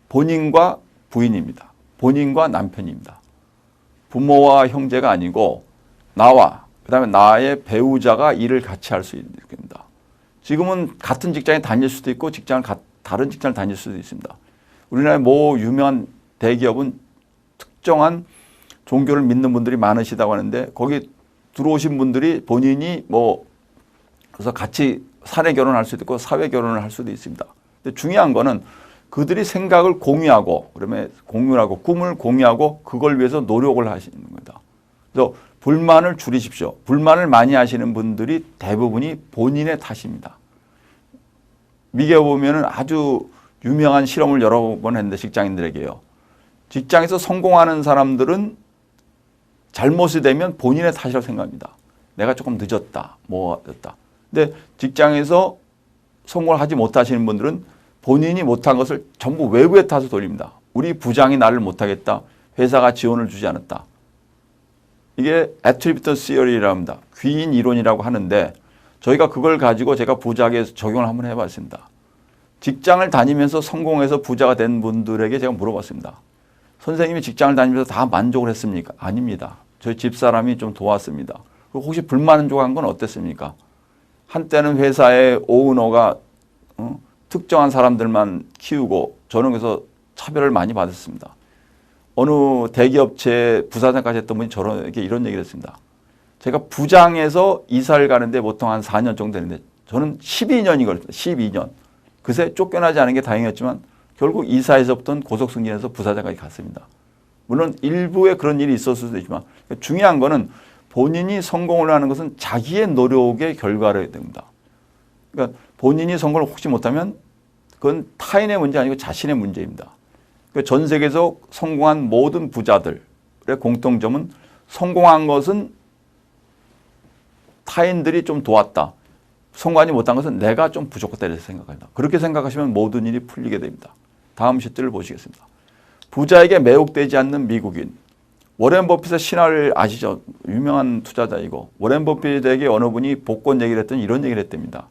본인과 부인입니다. 본인과 남편입니다. 부모와 형제가 아니고 나와 그다음에 나의 배우자가 일을 같이 할 수 있는 겁니다. 지금은 같은 직장에 다닐 수도 있고 다른 직장을 다닐 수도 있습니다. 우리나라의 모 유명한 대기업은 특정한 종교를 믿는 분들이 많으시다고 하는데 거기 들어오신 분들이 본인이 그래서 같이 사내 결혼을 할 수도 있고 사회 결혼을 할 수도 있습니다. 근데 중요한 거는 그들이 생각을 공유하고 그러면 공유하고 꿈을 공유하고 그걸 위해서 노력을 하시는 겁니다. 그래서 불만을 줄이십시오. 불만을 많이 하시는 분들이 대부분이 본인의 탓입니다. 미국에 보면은 아주 유명한 실험을 여러 번 했는데 직장인들에게요. 직장에서 성공하는 사람들은 잘못이 되면 본인의 탓이라고 생각합니다. 내가 조금 늦었다, 뭐였다. 근데 직장에서 성공을 하지 못하시는 분들은 본인이 못한 것을 전부 외부의 탓을 돌립니다. 우리 부장이 나를 못하겠다. 회사가 지원을 주지 않았다. 이게 애트리뷰트 시어리라고 합니다. 귀인 이론이라고 하는데 저희가 그걸 가지고 제가 부자에게 적용을 한번 해봤습니다. 직장을 다니면서 성공해서 부자가 된 분들에게 제가 물어봤습니다. 선생님이 직장을 다니면서 다 만족을 했습니까? 아닙니다. 저희 집사람이 좀 도왔습니다. 그리고 혹시 불만족한 건 어땠습니까? 한때는 회사의 오너가 특정한 사람들만 키우고 저는 그래서 차별을 많이 받았습니다. 어느 대기업체 부사장까지 했던 분이 저에게 이런 얘기를 했습니다. 제가 부장에서 이사를 가는데 보통 한 4년 정도 되는데 저는 12년이 걸렸어요. 12년. 그새 쫓겨나지 않은 게 다행이었지만 결국 이사에서부터는 고속 승진해서 부사장까지 갔습니다. 물론 일부에 그런 일이 있었을 수도 있지만 중요한 거는 본인이 성공을 하는 것은 자기의 노력의 결과를 됩니다. 그러니까 본인이 성공을 혹시 못하면 그건 타인의 문제 아니고 자신의 문제입니다. 그러니까 전 세계에서 성공한 모든 부자들의 공통점은 성공한 것은 타인들이 좀 도왔다. 성공하지 못한 것은 내가 좀 부족했다 이렇게 생각합니다. 그렇게 생각하시면 모든 일이 풀리게 됩니다. 다음 시트를 보시겠습니다. 부자에게 매혹되지 않는 미국인. 워렌 버핏의 신화를 아시죠? 유명한 투자자이고 워렌 버핏에게 어느 분이 복권 얘기를 했더니 이런 얘기를 했답니다.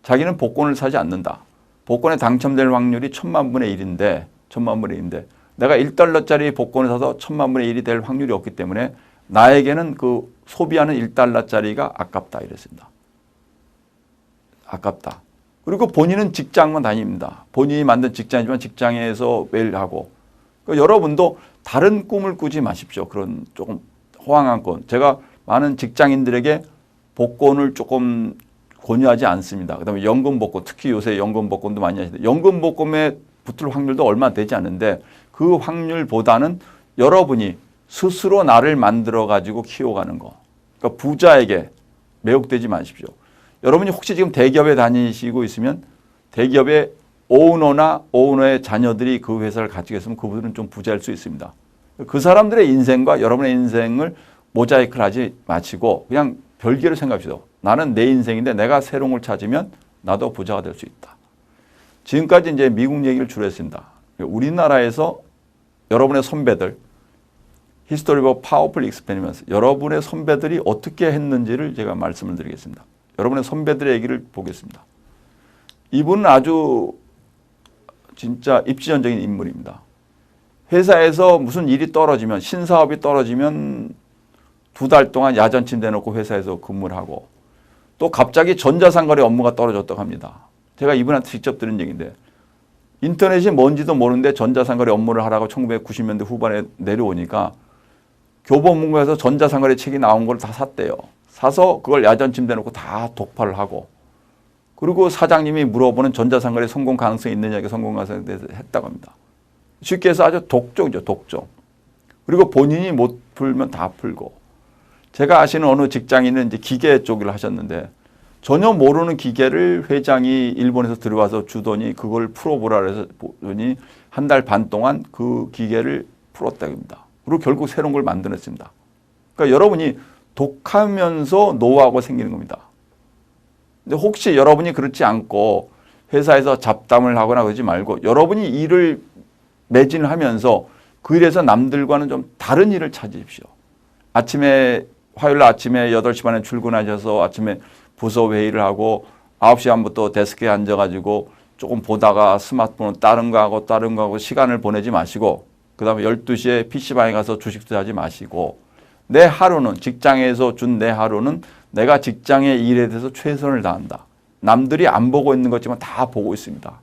자기는 복권을 사지 않는다. 복권에 당첨될 확률이 1000만분의 1인데 내가 1달러짜리 복권을 사서 1000만분의 1이 될 확률이 없기 때문에 나에게는 그 소비하는 1달러짜리가 아깝다 이랬습니다. 아깝다. 그리고 본인은 직장만 다닙니다. 본인이 만든 직장이지만 직장에서 매일 하고. 그러니까 여러분도 다른 꿈을 꾸지 마십시오. 그런 조금 호황한 꿈. 제가 많은 직장인들에게 복권을 조금 권유하지 않습니다. 그다음에 연금 복권, 특히 요새 연금 복권도 많이 하시는데 연금 복권에 붙을 확률도 얼마 되지 않는데 그 확률보다는 여러분이 스스로 나를 만들어 가지고 키워가는 거. 그러니까 부자에게 매혹되지 마십시오. 여러분이 혹시 지금 대기업에 다니시고 있으면 대기업의 오너의 자녀들이 그 회사를 가지고 있으면 그분들은 좀 부자일 수 있습니다. 그 사람들의 인생과 여러분의 인생을 모자이크를 하지 마시고 그냥 별개로 생각합시다. 나는 내 인생인데 내가 새로운 걸 찾으면 나도 부자가 될 수 있다. 지금까지 이제 미국 얘기를 주로 했습니다. 우리나라에서 여러분의 선배들, History of Powerful Experiments, 여러분의 선배들이 어떻게 했는지를 제가 말씀을 드리겠습니다. 여러분의 선배들의 얘기를 보겠습니다. 이분은 아주 진짜 입지전적인 인물입니다. 회사에서 무슨 일이 떨어지면 신사업이 떨어지면 2달 동안 야전 침대 놓고 회사에서 근무를 하고 또 갑자기 전자상거래 업무가 떨어졌다고 합니다. 제가 이분한테 직접 들은 얘기인데 인터넷이 뭔지도 모르는데 전자상거래 업무를 하라고 1990년대 후반에 내려오니까 교보문고에서 전자상거래 책이 나온 걸 다 샀대요. 사서 그걸 야전 침대 놓고 다 독파를 하고 그리고 사장님이 물어보는 전자상거래 성공 가능성이 있느냐 성공 가능성에 대해서 했다고 합니다. 쉽게 해서 아주 독종이죠. 독종. 그리고 본인이 못 풀면 다 풀고 제가 아시는 어느 직장인은 이제 기계 쪽을 하셨는데 전혀 모르는 기계를 회장이 일본에서 들어와서 주더니 그걸 풀어보라 해서 보더니 1달 반 동안 그 기계를 풀었다고 합니다. 그리고 결국 새로운 걸 만들었습니다. 그러니까 여러분이 독하면서 노하우가 생기는 겁니다. 근데 혹시 여러분이 그렇지 않고 회사에서 잡담을 하거나 그러지 말고 여러분이 일을 매진하면서 그 일에서 남들과는 좀 다른 일을 찾으십시오. 화요일 아침에 8시 반에 출근하셔서 아침에 부서 회의를 하고 9시 반부터 데스크에 앉아가지고 조금 보다가 스마트폰 다른 거 하고 시간을 보내지 마시고 그 다음에 12시에 PC방에 가서 주식 투자하지 마시고 내 하루는 직장에서 준 내 하루는 내가 직장의 일에 대해서 최선을 다한다. 남들이 안 보고 있는 거지만 다 보고 있습니다.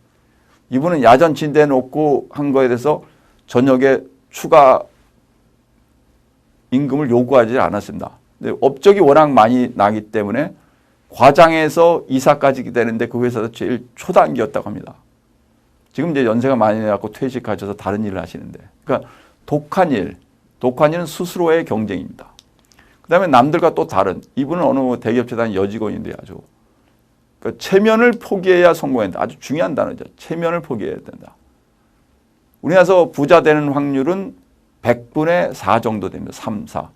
이분은 야전 침대 놓고 한 거에 대해서 저녁에 추가 임금을 요구하지 않았습니다. 근데 업적이 워낙 많이 나기 때문에 과장해서 이사까지 되는데 그 회사에서 제일 초단기였다고 합니다. 지금 이제 연세가 많이 돼갖고 퇴직하셔서 다른 일을 하시는데. 그러니까 독한 일은 스스로의 경쟁입니다. 그 다음에 남들과 또 다른, 이분은 어느 대기업체 다닌 여직원인데 아주. 그러니까 체면을 포기해야 성공한다. 아주 중요한 단어죠. 체면을 포기해야 된다. 우리나라에서 부자 되는 확률은 100분의 4 정도 됩니다. 3, 4.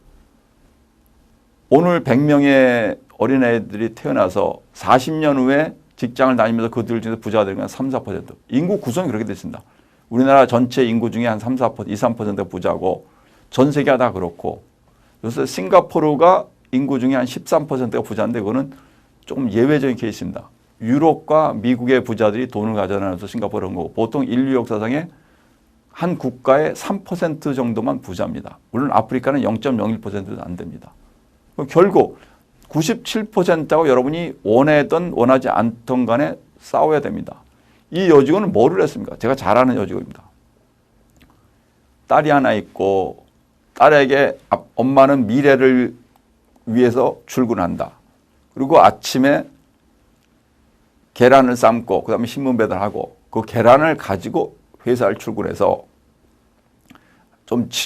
오늘 100명의 어린애들이 태어나서 40년 후에 직장을 다니면서 그들 중에서 부자가 되는 건 3, 4%. 인구 구성이 그렇게 됐습니다. 우리나라 전체 인구 중에 한 3, 4%, 2, 3%가 부자고 전 세계가 다 그렇고 요새 싱가포르가 인구 중에 한 13%가 부자인데 그거는 조금 예외적인 케이스입니다. 유럽과 미국의 부자들이 돈을 가져다녀서 싱가포르 한 거고 보통 인류 역사상에 한 국가의 3% 정도만 부자입니다. 물론 아프리카는 0.01%도 안 됩니다. 결국 97%하고 여러분이 원하든 원하지 않던 간에 싸워야 됩니다. 이 여직원은 뭐를 했습니까? 제가 잘 아는 여직원입니다. 딸이 하나 있고 딸에게 엄마는 미래를 위해서 출근한다. 그리고 아침에 계란을 삶고 그다음에 신문 배달하고 그 계란을 가지고 회사를 출근해서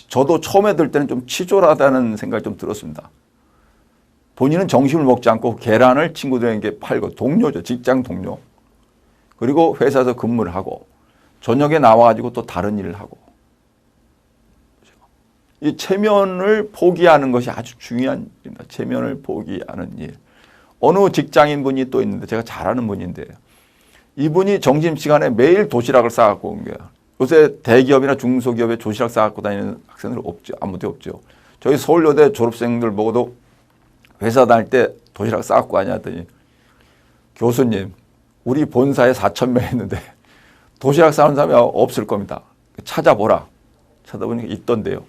저도 처음에 들 때는 좀 치졸하다는 생각이 좀 들었습니다. 본인은 점심을 먹지 않고 계란을 친구들에게 팔고 동료죠. 직장 동료. 그리고 회사에서 근무를 하고 저녁에 나와가지고 또 다른 일을 하고. 이 체면을 포기하는 것이 아주 중요한 일입니다. 체면을 포기하는 일. 어느 직장인분이 또 있는데 제가 잘 아는 분인데 이분이 점심시간에 매일 도시락을 싸갖고 온 거예요. 요새 대기업이나 중소기업에 도시락 싸갖고 다니는 학생들 없죠. 아무도 없죠. 저희 서울여대 졸업생들 보고도 회사 다닐 때 도시락 싸갖고 가냐 하더니 교수님 우리 본사에 4,000명 있는데 도시락 싸는 사람이 없을 겁니다. 찾아보라. 찾아보니까 있던데요.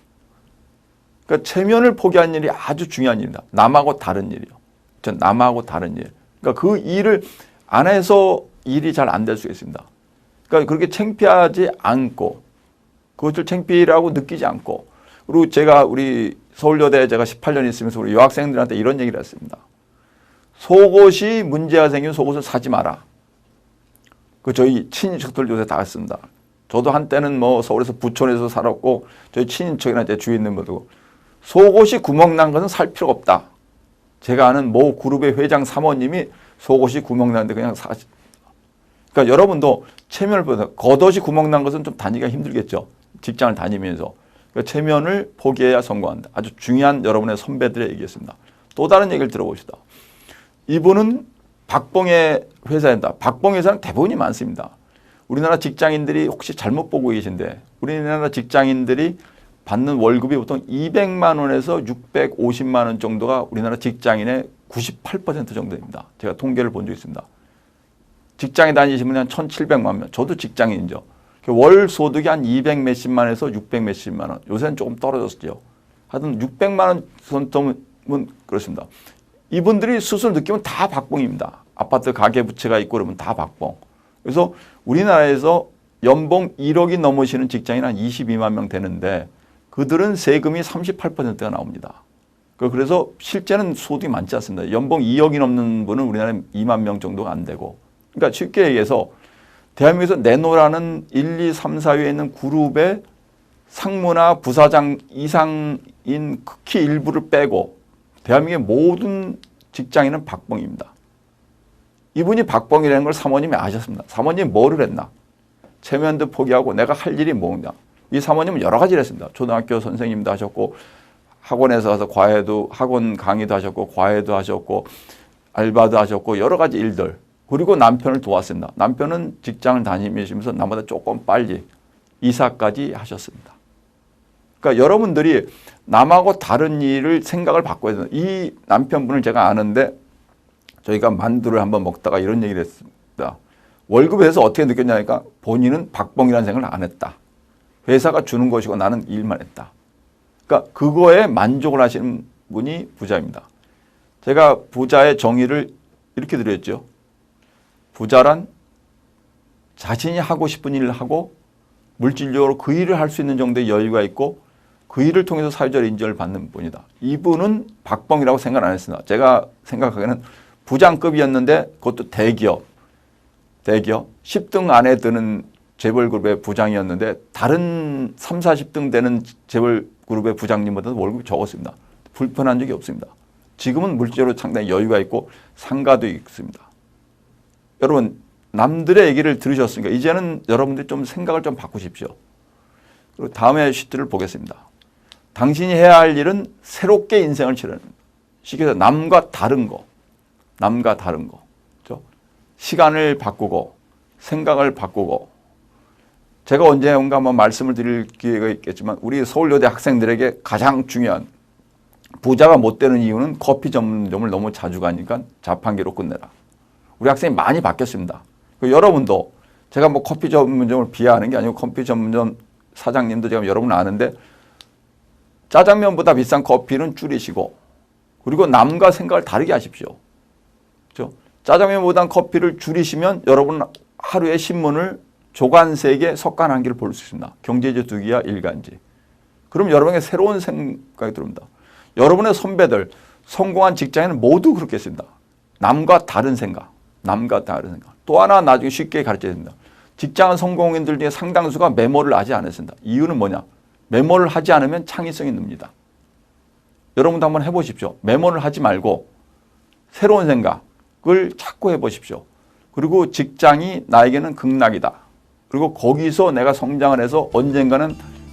그러니까 체면을 포기하는 일이 아주 중요한 일입니다. 남하고 다른 일이요. 남하고 다른 일. 그러니까 그 일을 안 해서 일이 잘 안 될 수 있습니다. 그러니까 그렇게 창피하지 않고 그것을 창피라고 느끼지 않고 그리고 제가 우리 서울여대에 제가 18년 있으면서 우리 여학생들한테 이런 얘기를 했습니다. 속옷이 문제가 생기면 속옷을 사지 마라. 그 저희 친인척들 요새 다 했습니다. 저도 한때는 뭐 서울에서 부천에서 살았고 저희 친인척이나 제 주위에 있는 분도 속옷이 구멍 난 것은 살 필요가 없다. 제가 아는 모 그룹의 회장 사모님이 속옷이 구멍 났는데 그냥 사시. 그러니까 여러분도 체면을 보다 겉옷이 구멍 난 것은 좀 다니기가 힘들겠죠. 직장을 다니면서. 그러니까 체면을 포기해야 성공한다. 아주 중요한 여러분의 선배들의 얘기였습니다. 또 다른 얘기를 들어봅시다. 이분은 박봉의 회사입니다. 박봉 회사는 대부분이 많습니다. 우리나라 직장인들이 혹시 잘못 보고 계신데 우리나라 직장인들이 받는 월급이 보통 200만 원에서 650만 원 정도가 우리나라 직장인의 98% 정도입니다. 제가 통계를 본 적이 있습니다. 직장에 다니시면 한 1,700만 명. 저도 직장인이죠. 월 소득이 한 200 몇십만 원에서 600 몇십만 원. 요새는 조금 떨어졌죠. 하여튼 600만 원 정도면 그렇습니다. 이분들이 스스로 느끼면 다 박봉입니다. 아파트 가계부채가 있고 그러면 다 박봉. 그래서 우리나라에서 연봉 1억이 넘으시는 직장인 한 22만 명 되는데 그들은 세금이 38%가 나옵니다. 그래서 실제는 소득이 많지 않습니다. 연봉 2억이 넘는 분은 우리나라에 2만 명 정도가 안 되고. 그러니까 쉽게 얘기해서 대한민국에서 내노라는 1, 2, 3, 4위에 있는 그룹의 상무나 부사장 이상인 극히 일부를 빼고 대한민국의 모든 직장인은 박봉입니다. 이분이 박봉이라는 걸 사모님이 아셨습니다. 사모님이 뭐를 했나? 체면도 포기하고 내가 할 일이 뭐냐? 이 사모님은 여러 가지를 했습니다. 초등학교 선생님도 하셨고 학원에서 가서 과외도 학원 강의도 하셨고 과외도 하셨고 알바도 하셨고 여러 가지 일들. 그리고 남편을 도왔습니다. 남편은 직장을 다니면서 나보다 조금 빨리 이사까지 하셨습니다. 그러니까 여러분들이 남하고 다른 일을 생각을 바꿔야 돼요. 이 남편분을 제가 아는데 저희가 만두를 한번 먹다가 이런 얘기를 했습니다. 월급에서 어떻게 느꼈냐니까 본인은 박봉이라는 생각을 안 했다. 회사가 주는 것이고 나는 일만 했다. 그러니까 그거에 만족을 하시는 분이 부자입니다. 제가 부자의 정의를 이렇게 드렸죠. 부자란 자신이 하고 싶은 일을 하고 물질적으로 그 일을 할 수 있는 정도의 여유가 있고 그 일을 통해서 사회적 인정을 받는 분이다. 이분은 박봉이라고 생각 안 했습니다. 제가 생각하기에는 부장급이었는데 그것도 대기업 10등 안에 드는 재벌그룹의 부장이었는데 다른 3, 40등 되는 재벌그룹의 부장님보다도 월급이 적었습니다. 불편한 적이 없습니다. 지금은 물질적으로 상당히 여유가 있고 상가도 있습니다. 여러분 남들의 얘기를 들으셨으니까 이제는 여러분들이 좀 생각을 좀 바꾸십시오. 그리고 다음에 시트를 보겠습니다. 당신이 해야 할 일은 새롭게 인생을 치르는 시켜서 남과 다른 거. 그렇죠? 시간을 바꾸고 생각을 바꾸고 제가 언젠가 한번 말씀을 드릴 기회가 있겠지만 우리 서울여대 학생들에게 가장 중요한 부자가 못 되는 이유는 커피 전문점을 너무 자주 가니까 자판기로 끝내라. 우리 학생이 많이 바뀌었습니다. 여러분도 제가 뭐 커피 전문점을 비하하는 게 아니고 커피 전문점 사장님도 제가 여러분 아는데 짜장면보다 비싼 커피는 줄이시고 그리고 남과 생각을 다르게 하십시오. 그렇죠? 짜장면보다 커피를 줄이시면 여러분 하루에 신문을 조간 3개, 석간 1개를 볼 수 있습니다. 경제지 2개야 일간지. 그럼 여러분에게 새로운 생각이 들어옵니다. 여러분의 선배들, 성공한 직장인은 모두 그렇게 했습니다. 남과 다른 생각. 또 하나 나중에 쉽게 가르쳐야 됩니다. 직장 성공인들 중에 상당수가 메모를 하지 않았습니다. 이유는 뭐냐? 메모를 하지 않으면 창의성이 늡니다. 여러분도 한번 해보십시오. 메모를 하지 말고 새로운 생각을 자꾸 해보십시오. 그리고 직장이 나에게는 극락이다. 그리고 거기서 내가 성장을 해서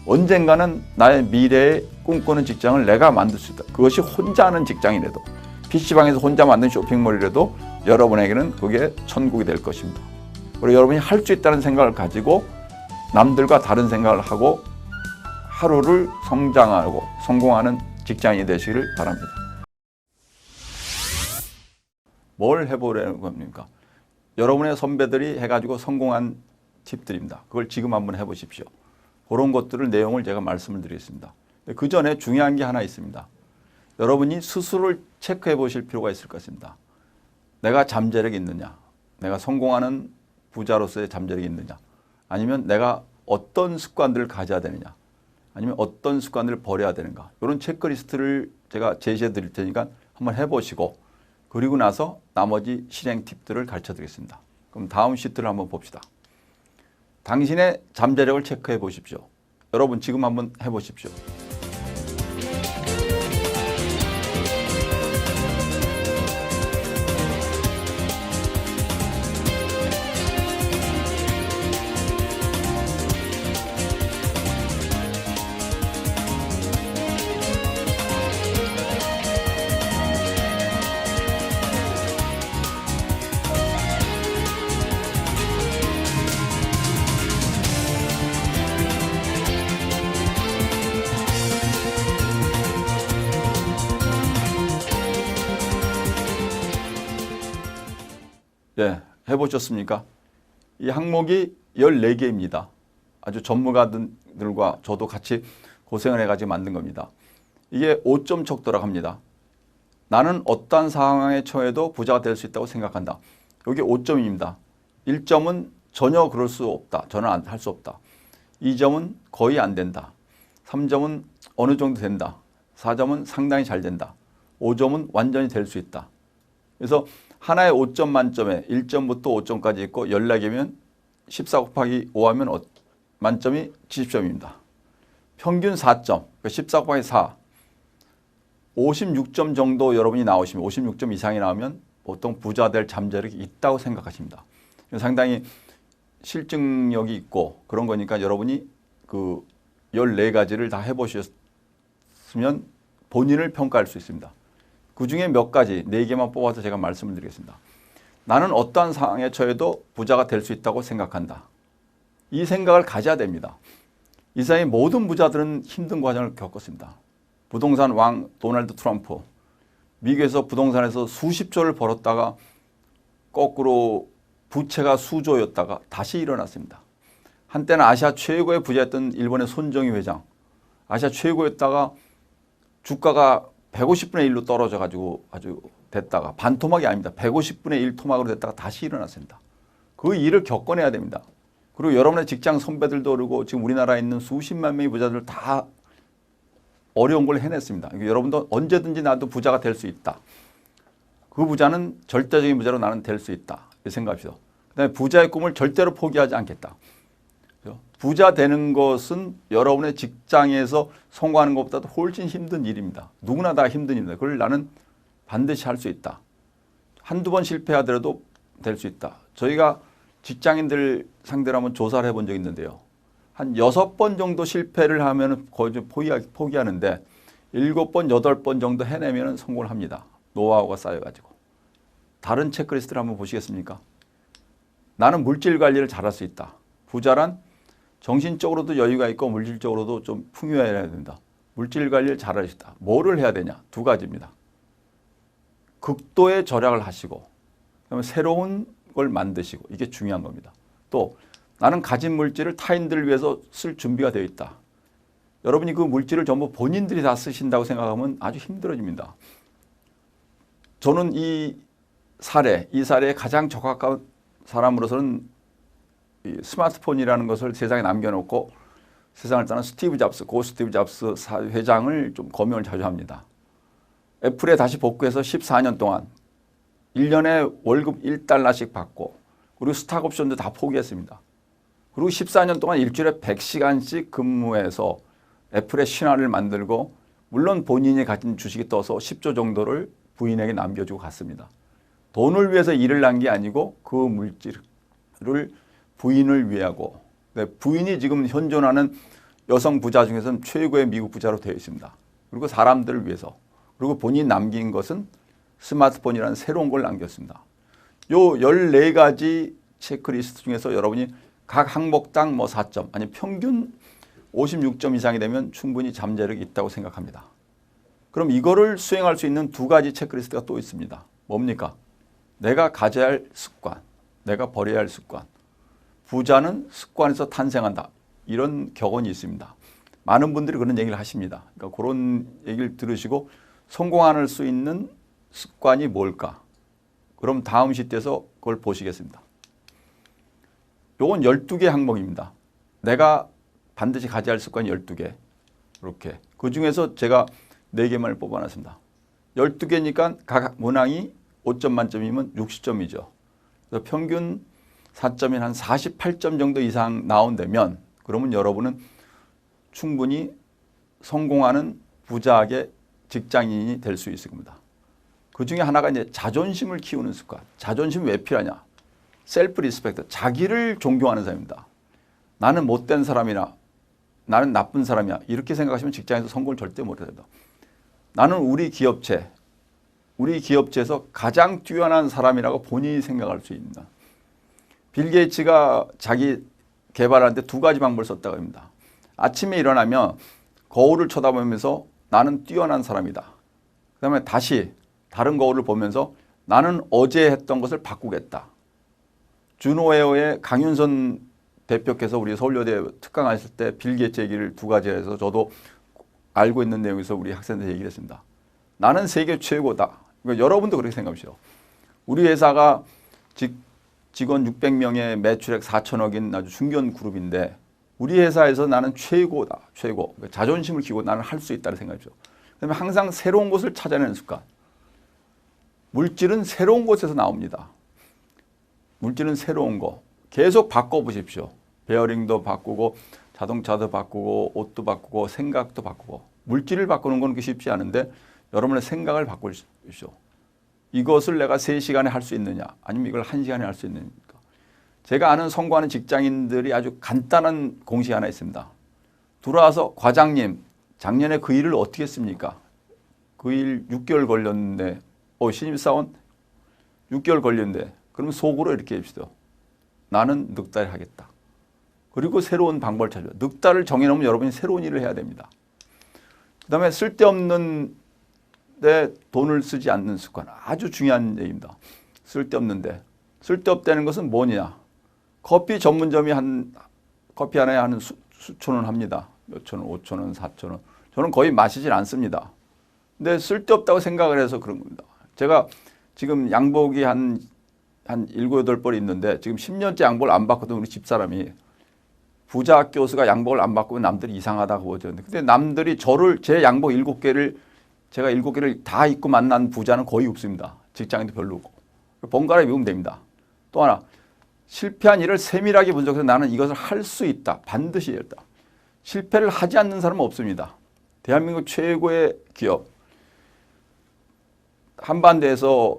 언젠가는 나의 미래에 꿈꾸는 직장을 내가 만들 수 있다. 그것이 혼자 하는 직장이라도 PC방에서 혼자 만든 쇼핑몰이라도 여러분에게는 그게 천국이 될 것입니다. 그리고 여러분이 할 수 있다는 생각을 가지고 남들과 다른 생각을 하고 하루를 성장하고 성공하는 직장인이 되시기를 바랍니다. 뭘 해보려는 겁니까? 여러분의 선배들이 해가지고 성공한 팁들입니다. 그걸 지금 한번 해보십시오. 그런 것들을 내용을 제가 말씀을 드리겠습니다. 그 전에 중요한 게 하나 있습니다. 여러분이 스스로를 체크해 보실 필요가 있을 것입니다. 내가 잠재력이 있느냐? 내가 성공하는 부자로서의 잠재력이 있느냐? 아니면 내가 어떤 습관들을 가져야 되느냐? 아니면 어떤 습관들을 버려야 되는가? 이런 체크리스트를 제가 제시해 드릴 테니까 한번 해보시고 그리고 나서 나머지 실행 팁들을 가르쳐 드리겠습니다. 그럼 다음 시트를 한번 봅시다. 당신의 잠재력을 체크해 보십시오. 여러분 지금 한번 해보십시오. 네, 해보셨습니까? 이 항목이 14개입니다. 아주 전문가들과 저도 같이 고생을 해가지고 만든 겁니다. 이게 5점 척도라고 합니다. 나는 어떠한 상황에 처해도 부자가 될 수 있다고 생각한다. 여기 5점입니다. 1점은 전혀 그럴 수 없다. 저는 할 수 없다. 2점은 거의 안 된다. 3점은 어느 정도 된다. 4점은 상당히 잘 된다. 5점은 완전히 될 수 있다. 그래서 하나의 5점 만점에 1점부터 5점까지 있고 14개면 14 곱하기 5하면 만점이 70점입니다. 평균 4점, 그러니까 14 곱하기 4, 56점 정도 여러분이 나오시면 56점 이상이 나오면 보통 부자 될 잠재력이 있다고 생각하십니다. 상당히 실증력이 있고 그런 거니까 여러분이 그 14가지를 다 해보셨으면 본인을 평가할 수 있습니다. 그 중에 몇 가지, 4개만 뽑아서 제가 말씀을 드리겠습니다. 나는 어떠한 상황에 처해도 부자가 될 수 있다고 생각한다. 이 생각을 가져야 됩니다. 이 세상의 모든 부자들은 힘든 과정을 겪었습니다. 부동산 왕 도널드 트럼프, 미국에서 부동산에서 수십조를 벌었다가 거꾸로 부채가 수조였다가 다시 일어났습니다. 한때는 아시아 최고의 부자였던 일본의 손정희 회장, 아시아 최고였다가 주가가 150분의 1로 떨어져 가지고 아주 됐다가 반토막이 아닙니다. 150분의 1 토막으로 됐다가 다시 일어났습니다. 그 일을 겪어내야 됩니다. 그리고 여러분의 직장 선배들도 그러고 지금 우리나라에 있는 수십만 명의 부자들 다 어려운 걸 해냈습니다. 여러분도 언제든지 나도 부자가 될 수 있다. 그 부자는 절대적인 부자로 나는 될 수 있다. 생각합시다. 그다음에 부자의 꿈을 절대로 포기하지 않겠다. 부자 되는 것은 여러분의 직장에서 성공하는 것보다도 훨씬 힘든 일입니다. 누구나 다 힘든 일입니다. 그걸 나는 반드시 할 수 있다. 한두 번 실패하더라도 될 수 있다. 저희가 직장인들 상대로 한번 조사를 해본 적이 있는데요. 한 6번 정도 실패를 하면 거의 좀 포기하는데 7번, 8번 정도 해내면 성공을 합니다. 노하우가 쌓여가지고. 다른 체크리스트를 한번 보시겠습니까? 나는 물질 관리를 잘할 수 있다. 부자란 정신적으로도 여유가 있고 물질적으로도 좀 풍요해야 된다. 물질 관리를 잘할 수 있다. 뭐를 해야 되냐? 2가지입니다. 극도의 절약을 하시고 그다음에 새로운 걸 만드시고 이게 중요한 겁니다. 또 나는 가진 물질을 타인들을 위해서 쓸 준비가 되어 있다. 여러분이 그 물질을 전부 본인들이 다 쓰신다고 생각하면 아주 힘들어집니다. 저는 이 사례에 가장 적합한 사람으로서는 이 스마트폰이라는 것을 세상에 남겨놓고 세상을 떠난 스티브 잡스, 고 스티브 잡스 회장을 좀 거명을 자주 합니다. 애플에 다시 복귀해서 14년 동안 1년에 월급 1달러씩 받고 그리고 스탁 옵션도 다 포기했습니다. 그리고 14년 동안 일주일에 100시간씩 근무해서 애플의 신화를 만들고 물론 본인이 가진 주식이 떠서 10조 정도를 부인에게 남겨주고 갔습니다. 돈을 위해서 일을 한 게 아니고 그 물질을 부인을 위하고 부인이 지금 현존하는 여성 부자 중에서는 최고의 미국 부자로 되어 있습니다. 그리고 사람들을 위해서 그리고 본인이 남긴 것은 스마트폰이라는 새로운 걸 남겼습니다. 요 14가지 체크리스트 중에서 여러분이 각 항목당 4점 아니 평균 56점 이상이 되면 충분히 잠재력이 있다고 생각합니다. 그럼 이거를 수행할 수 있는 2가지 체크리스트가 또 있습니다. 뭡니까? 내가 가져야 할 습관, 내가 버려야 할 습관. 부자는 습관에서 탄생한다. 이런 격언이 있습니다. 많은 분들이 그런 얘기를 하십니다. 그러니까 그런 얘기를 들으시고 성공할 수 있는 습관이 뭘까? 그럼 다음 시트에서 그걸 보시겠습니다. 요건 12개 항목입니다. 내가 반드시 가져야 할 습관이 12개. 이렇게. 그 중에서 제가 4개만을 뽑아놨습니다. 12개니까 각 문항이 5점 만점이면 60점이죠. 그래서 평균 4점인 한 48점 정도 이상 나온다면 그러면 여러분은 충분히 성공하는 부자의 직장인이 될 수 있을 겁니다. 그 중에 하나가 이제 자존심을 키우는 습관. 자존심 왜 필요하냐? 셀프 리스펙트. 자기를 존경하는 사람입니다. 나는 못된 사람이나 나는 나쁜 사람이야. 이렇게 생각하시면 직장에서 성공을 절대 못합니다. 나는 우리 기업체에서 가장 뛰어난 사람이라고 본인이 생각할 수 있다. 빌 게이츠가 자기 개발하는데 2가지 방법을 썼다고 합니다. 아침에 일어나면 거울을 쳐다보면서 나는 뛰어난 사람이다. 그 다음에 다시 다른 거울을 보면서 나는 어제 했던 것을 바꾸겠다. 준오웨어의 강윤선 대표께서 우리 서울여대 특강하실 때 빌 게이츠 얘기를 2가지 해서 저도 알고 있는 내용에서 우리 학생들 얘기를 했습니다. 나는 세계 최고다. 그러니까 여러분도 그렇게 생각하시오. 우리 회사가 직원 600명의 매출액 4천억인 아주 중견 그룹인데 우리 회사에서 나는 최고다. 최고. 자존심을 키우고 나는 할 수 있다는 생각이죠. 그다음에 항상 새로운 것을 찾아내는 습관. 물질은 새로운 곳에서 나옵니다. 물질은 새로운 거. 계속 바꿔보십시오. 베어링도 바꾸고 자동차도 바꾸고 옷도 바꾸고 생각도 바꾸고 물질을 바꾸는 건 그렇게 쉽지 않은데 여러분의 생각을 바꾸십시오. 이것을 내가 3시간에 할 수 있느냐 아니면 이걸 1시간에 할 수 있느냐. 제가 아는 성공하는 직장인들이 아주 간단한 공식이 하나 있습니다. 들어와서 과장님 작년에 그 일을 어떻게 했습니까? 그 일 6개월 걸렸는데 신입사원 6개월 걸렸는데 그러면 속으로 이렇게 합시다. 나는 넉달 하겠다. 그리고 새로운 방법을 찾아요. 넉달을 정해놓으면 여러분이 새로운 일을 해야 됩니다. 그 다음에 쓸데없는 데 돈을 쓰지 않는 습관. 아주 중요한 얘기입니다. 쓸데없는데. 쓸데없다는 것은 뭐냐. 커피 전문점이 커피 하나에 한 수천 원 합니다. 몇천 원, 5천 원, 4천 원. 저는 거의 마시질 않습니다. 근데 쓸데없다고 생각을 해서 그런 겁니다. 제가 지금 양복이 한 7, 8벌이 있는데 지금 10년째 양복을 안 바꾸던 우리 집사람이 부자 교수가 양복을 안 바꾸면 남들이 이상하다고 보죠. 근데 남들이 제 양복 7개를 제가 7개를 다 입고 만난 부자는 거의 없습니다. 직장인도 별로 없고. 번갈아 입으면 됩니다. 또 하나, 실패한 일을 세밀하게 분석해서 나는 이것을 할 수 있다. 반드시 해야 된다. 실패를 하지 않는 사람은 없습니다. 대한민국 최고의 기업, 한반도에서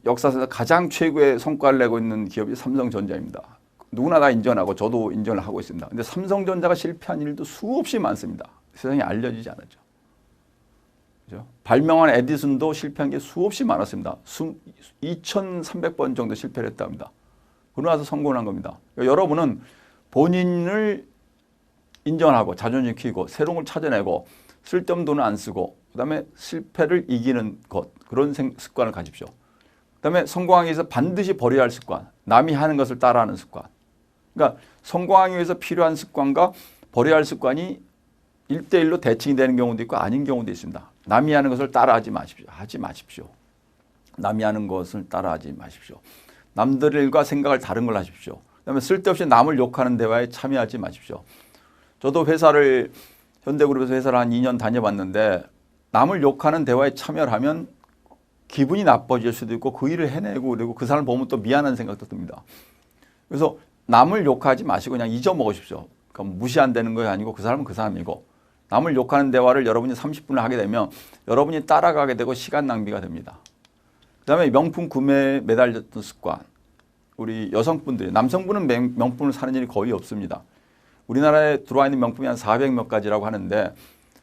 역사에서 가장 최고의 성과를 내고 있는 기업이 삼성전자입니다. 누구나 다 인정하고 저도 인정을 하고 있습니다. 근데 삼성전자가 실패한 일도 수없이 많습니다. 세상에 알려지지 않았죠. 그죠? 발명한 에디슨도 실패한 게 수없이 많았습니다. 2,300번 정도 실패를 했다 합니다. 그러고 나서 성공을 한 겁니다. 그러니까 여러분은 본인을 인정하고 자존심 키우고 새로운 걸 찾아내고 쓸데없는 돈을 안 쓰고 그다음에 실패를 이기는 것 그런 습관을 가집시오. 그다음에 성공하기 위해서 반드시 버려야 할 습관, 남이 하는 것을 따라하는 습관. 그러니까 성공하기 위해서 필요한 습관과 버려야 할 습관이 1대1로 대칭이 되는 경우도 있고 아닌 경우도 있습니다. 남이 하는 것을 따라하지 마십시오. 하지 마십시오. 남이 하는 것을 따라하지 마십시오. 남들과 생각을 다른 걸 하십시오. 그다음에 쓸데없이 남을 욕하는 대화에 참여하지 마십시오. 저도 현대그룹에서 회사를 한 2년 다녀봤는데 남을 욕하는 대화에 참여를 하면 기분이 나빠질 수도 있고 그 일을 해내고 그리고 그 사람을 보면 또 미안한 생각도 듭니다. 그래서 남을 욕하지 마시고 그냥 잊어먹으십시오. 그러니까 무시한다는 거 아니고 그 사람은 그 사람이고 남을 욕하는 대화를 여러분이 30분을 하게 되면 여러분이 따라가게 되고 시간 낭비가 됩니다. 그다음에 명품 구매에 매달렸던 습관. 우리 여성분들이 남성분은 명품을 사는 일이 거의 없습니다. 우리나라에 들어와 있는 명품이 한 400몇 가지라고 하는데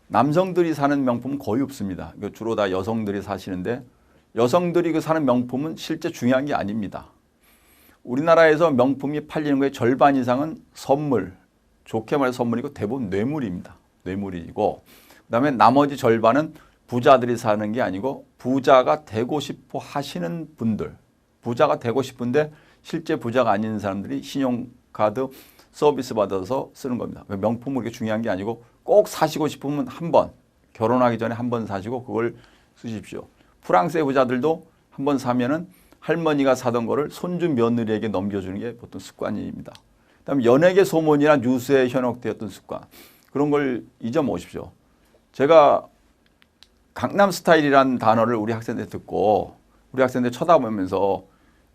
남성들이 사는 명품은 거의 없습니다. 주로 다 여성들이 사시는데 여성들이 그 사는 명품은 실제 중요한 게 아닙니다. 우리나라에서 명품이 팔리는 거의 절반 이상은 선물, 좋게 말해 선물이고 대부분 뇌물입니다. 뇌물이고 그다음에 나머지 절반은 부자들이 사는 게 아니고 부자가 되고 싶어 하시는 분들, 부자가 되고 싶은데 실제 부자가 아닌 사람들이 신용카드 서비스 받아서 쓰는 겁니다. 명품은 그렇게 중요한 게 아니고 꼭 사시고 싶으면 한 번, 결혼하기 전에 한 번 사시고 그걸 쓰십시오. 프랑스의 부자들도 한 번 사면은 할머니가 사던 거를 손주 며느리에게 넘겨주는 게 보통 습관입니다. 그다음에 연예계 소문이나 뉴스에 현혹되었던 습관 그런 걸 잊어먹으십시오. 제가 강남 스타일이라는 단어를 우리 학생들 듣고 우리 학생들 쳐다보면서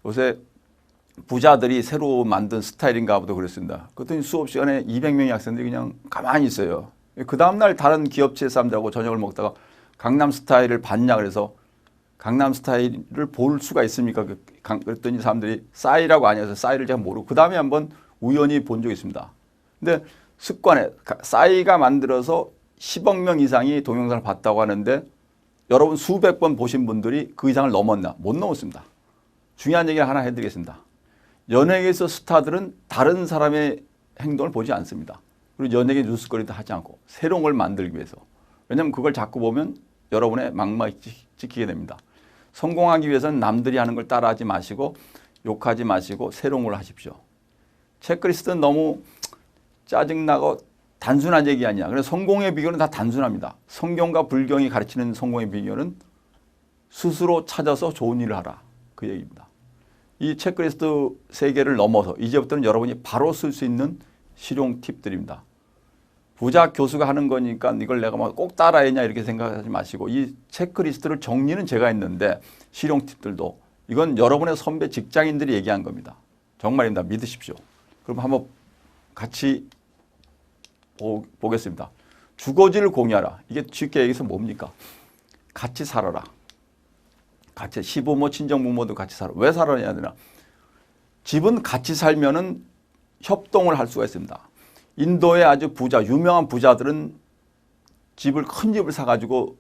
요새 부자들이 새로 만든 스타일인가 보다 그랬습니다. 그랬더니 수업 시간에 200명의 학생들이 그냥 가만히 있어요. 그 다음날 다른 기업체 사람들하고 저녁을 먹다가 강남 스타일을 봤냐 그래서 강남 스타일을 볼 수가 있습니까? 그랬더니 사람들이 싸이라고 아니어서 싸이를 제가 모르고 그 다음에 한번 우연히 본 적이 있습니다. 근데 습관에 싸이가 만들어서 10억 명 이상이 동영상을 봤다고 하는데 여러분 수백 번 보신 분들이 그 이상을 넘었나? 못 넘었습니다. 중요한 얘기를 하나 해드리겠습니다. 연예계에서 스타들은 다른 사람의 행동을 보지 않습니다. 그리고 연예계 뉴스거리도 하지 않고 새로운 걸 만들기 위해서. 왜냐하면 그걸 자꾸 보면 여러분의 망막이 찍히게 됩니다. 성공하기 위해서는 남들이 하는 걸 따라하지 마시고 욕하지 마시고 새로운 걸 하십시오. 체크리스트는 너무 짜증나고 단순한 얘기 아니야. 그래서 성공의 비결은 다 단순합니다. 성경과 불경이 가르치는 성공의 비결은 스스로 찾아서 좋은 일을 하라. 그 얘기입니다. 이 체크리스트 3개를 넘어서 이제부터는 여러분이 바로 쓸 수 있는 실용 팁들입니다. 부자 교수가 하는 거니까 이걸 내가 꼭 따라해냐 이렇게 생각하지 마시고 이 체크리스트를 정리는 제가 했는데 실용 팁들도 이건 여러분의 선배 직장인들이 얘기한 겁니다. 정말입니다. 믿으십시오. 그럼 한번 같이 보겠습니다. 주거지를 공유하라. 이게 쉽게 얘기해서 뭡니까? 같이 살아라. 같이 시부모, 친정부모도 같이 살아. 왜 살아야 되나? 집은 같이 살면은 협동을 할 수가 있습니다. 인도의 아주 유명한 부자들은 큰 집을 사가지고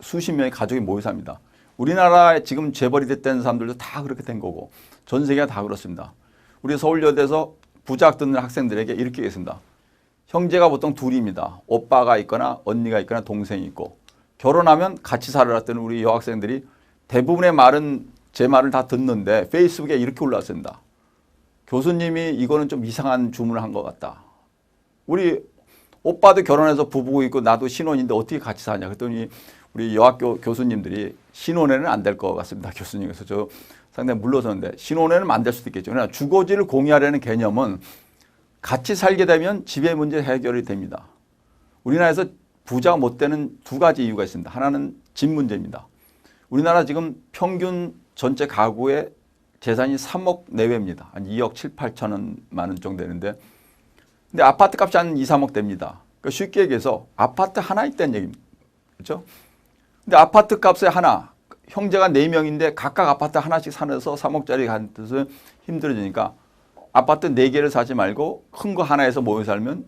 수십 명의 가족이 모여 삽니다. 우리나라에 지금 재벌이 됐다는 사람들도 다 그렇게 된 거고 전 세계가 다 그렇습니다. 우리 서울여대에서 부자학 듣는 학생들에게 이렇게 얘기했습니다. 형제가 보통 둘입니다. 오빠가 있거나 언니가 있거나 동생이 있고 결혼하면 같이 살아라 했던 우리 여학생들이 대부분의 말은 제 말을 다 듣는데 페이스북에 이렇게 올라왔습니다. 교수님이 이거는 좀 이상한 주문을 한 것 같다. 우리 오빠도 결혼해서 부부고 있고 나도 신혼인데 어떻게 같이 사냐 그랬더니 우리 여학교 교수님들이 신혼에는 안 될 것 같습니다. 교수님께서 저 상당히 물러서는데 신혼에는 안 될 수도 있겠죠. 그러나 주거지를 공유하려는 개념은 같이 살게 되면 집의 문제 해결이 됩니다. 우리나라에서 부자가 못 되는 두 가지 이유가 있습니다. 하나는 집 문제입니다. 우리나라 지금 평균 전체 가구의 재산이 3억 내외입니다. 한 2억 7, 8천만 원 정도 되는데 근데 아파트 값이 한 2, 3억 됩니다. 그러니까 쉽게 얘기해서 아파트 하나 있다는 얘기입니다. 그렇죠? 근데 아파트 값에 하나, 형제가 4명인데 각각 아파트 하나씩 사서 3억짜리 간 뜻은 힘들어지니까 아파트 4개를 사지 말고 큰 거 하나에서 모여 살면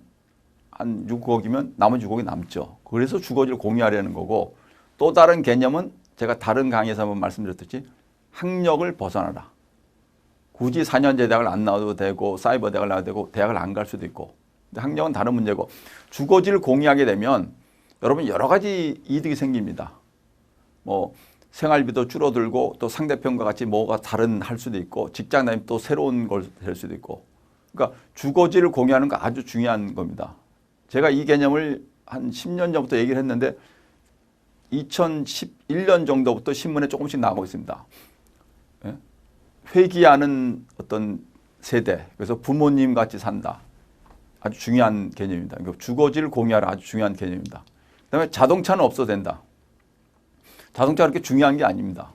한 6억이면 나머지 6억이 남죠. 그래서 주거지를 공유하려는 거고 또 다른 개념은 제가 다른 강의에서 한번 말씀드렸듯이 학력을 벗어나라. 굳이 4년제 대학을 안 나와도 되고 사이버 대학을 나와도 되고 대학을 안 갈 수도 있고 근데 학력은 다른 문제고 주거지를 공유하게 되면 여러분 여러 가지 이득이 생깁니다. 뭐 생활비도 줄어들고 또 상대편과 같이 뭐가 다른 할 수도 있고 직장 다니면 또 새로운 걸 될 수도 있고 그러니까 주거지를 공유하는 거 아주 중요한 겁니다. 제가 이 개념을 한 10년 전부터 얘기를 했는데 2011년 정도부터 신문에 조금씩 나오고 있습니다. 예? 회귀하는 어떤 세대 그래서 부모님 같이 산다. 아주 중요한 개념입니다. 그러니까 주거지를 공유하라 아주 중요한 개념입니다. 그다음에 자동차는 없어도 된다. 자동차가 그렇게 중요한 게 아닙니다.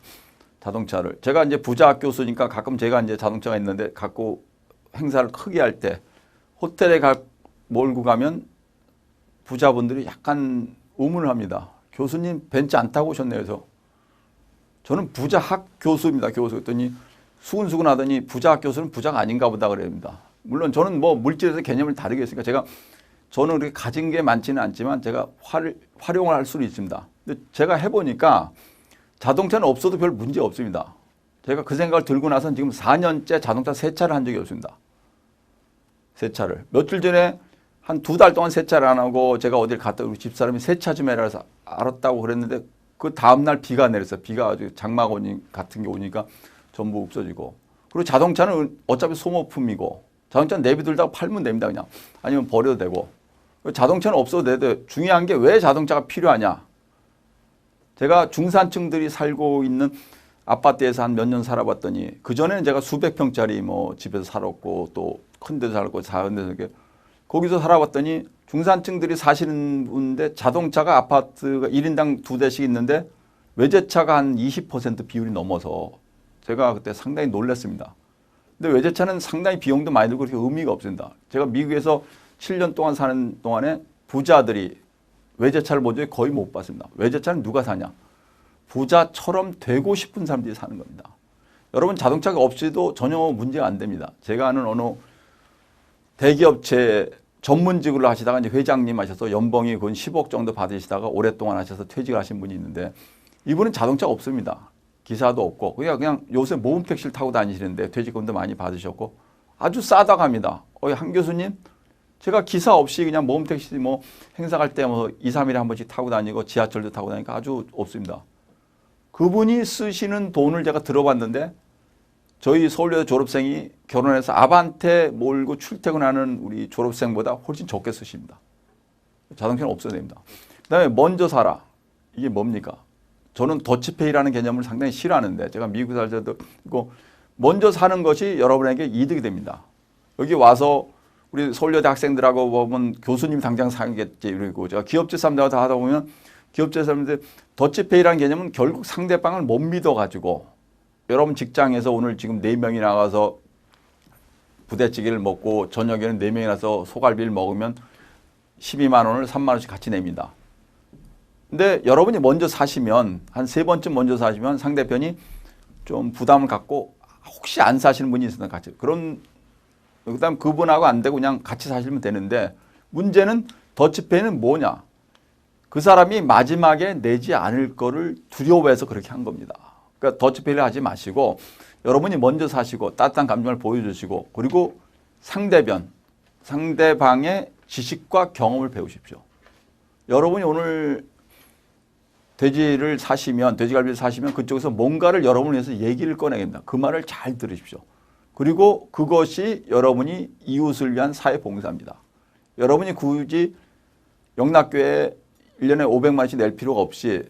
자동차를 제가 이제 부자 교수니까 가끔 제가 이제 자동차가 있는데 갖고 행사를 크게 할 때 호텔에 몰고 가면 부자분들이 약간 의문을 합니다. 교수님 벤츠 안 타고 오셨네요. 그래서 저는 부자학 교수입니다. 교수 그랬더니 수근수근 하더니 부자학 교수는 부자가 아닌가 보다 그럽니다. 물론 저는 뭐 물질에서 개념을 다르게 했으니까 저는 그렇게 가진 게 많지는 않지만 제가 활용을 할 수는 있습니다. 근데 제가 해보니까 자동차는 없어도 별 문제 없습니다. 제가 그 생각을 들고 나서는 지금 4년째 자동차 세차를 한 적이 없습니다. 세차를. 며칠 전에 한 2달 동안 세차를 안 하고 제가 어딜 갔다 우리 집사람이 세차 좀 해라 해서 알았다고 그랬는데 그 다음날 비가 내렸어요. 비가 아주 장막 같은 게 오니까 전부 없어지고 그리고 자동차는 어차피 소모품이고 자동차는 내비둘다가 팔면 됩니다. 그냥 아니면 버려도 되고 자동차는 없어도 돼도 중요한 게 왜 자동차가 필요하냐. 제가 중산층들이 살고 있는 아파트에서 한 몇 년 살아봤더니 그전에는 제가 수백 평짜리 뭐 집에서 살았고 또 큰 데서 살았고 작은 데서 이렇게 거기서 살아봤더니 중산층들이 사시는 분인데 자동차가 아파트가 1인당 2대씩 있는데 외제차가 한 20% 비율이 넘어서 제가 그때 상당히 놀랐습니다. 근데 외제차는 상당히 비용도 많이 들고 그렇게 의미가 없습니다. 제가 미국에서 7년 동안 사는 동안에 부자들이 외제차를 본 적이 거의 못 봤습니다. 외제차는 누가 사냐? 부자처럼 되고 싶은 사람들이 사는 겁니다. 여러분 자동차가 없이도 전혀 문제가 안 됩니다. 제가 아는 어느 대기업체 전문직으로 하시다가 이제 회장님 하셔서 연봉이 근 10억 정도 받으시다가 오랫동안 하셔서 퇴직을 하신 분이 있는데 이분은 자동차가 없습니다. 기사도 없고 그냥 요새 모범 택시를 타고 다니시는데 퇴직금도 많이 받으셨고 아주 싸다고 합니다. 한 교수님 제가 기사 없이 그냥 모범 택시 뭐 행사 갈 때 뭐 2, 3일에 한 번씩 타고 다니고 지하철도 타고 다니니까 아주 없습니다. 그분이 쓰시는 돈을 제가 들어봤는데 저희 서울여대 졸업생이 결혼해서 아반떼 몰고 출퇴근하는 우리 졸업생보다 훨씬 적게 쓰십니다. 자동차는 없어야 됩니다. 그다음에 먼저 사라. 이게 뭡니까? 저는 더치페이라는 개념을 상당히 싫어하는데 제가 미국 살 때도 있고 먼저 사는 것이 여러분에게 이득이 됩니다. 여기 와서 우리 서울여대 학생들하고 보면 교수님 당장 사겠지 그리고 제가 기업체 사람들하고 하다 보면 기업체 사람들 더치페이라는 개념은 결국 상대방을 못 믿어가지고 여러분 직장에서 오늘 지금 4명이 나가서 부대찌개를 먹고 저녁에는 4명이 나서 소갈비를 먹으면 12만 원을 3만 원씩 같이 냅니다. 근데 여러분이 먼저 사시면 한 3번쯤 먼저 사시면 상대편이 좀 부담을 갖고 혹시 안 사시는 분이 있으면 같이 그런 그다음 그분하고 안 되고 그냥 같이 사시면 되는데 문제는 더치페이는 뭐냐? 그 사람이 마지막에 내지 않을 거를 두려워해서 그렇게 한 겁니다. 그러니까 더치페이를 하지 마시고 여러분이 먼저 사시고 따뜻한 감정을 보여주시고 그리고 상대방의 지식과 경험을 배우십시오. 여러분이 오늘 돼지갈비를 사시면 그쪽에서 뭔가를 여러분을 위해서 얘기를 꺼내겠다. 그 말을 잘 들으십시오. 그리고 그것이 여러분이 이웃을 위한 사회봉사입니다. 여러분이 굳이 영락교회에 1년에 500만 원씩 낼 필요가 없이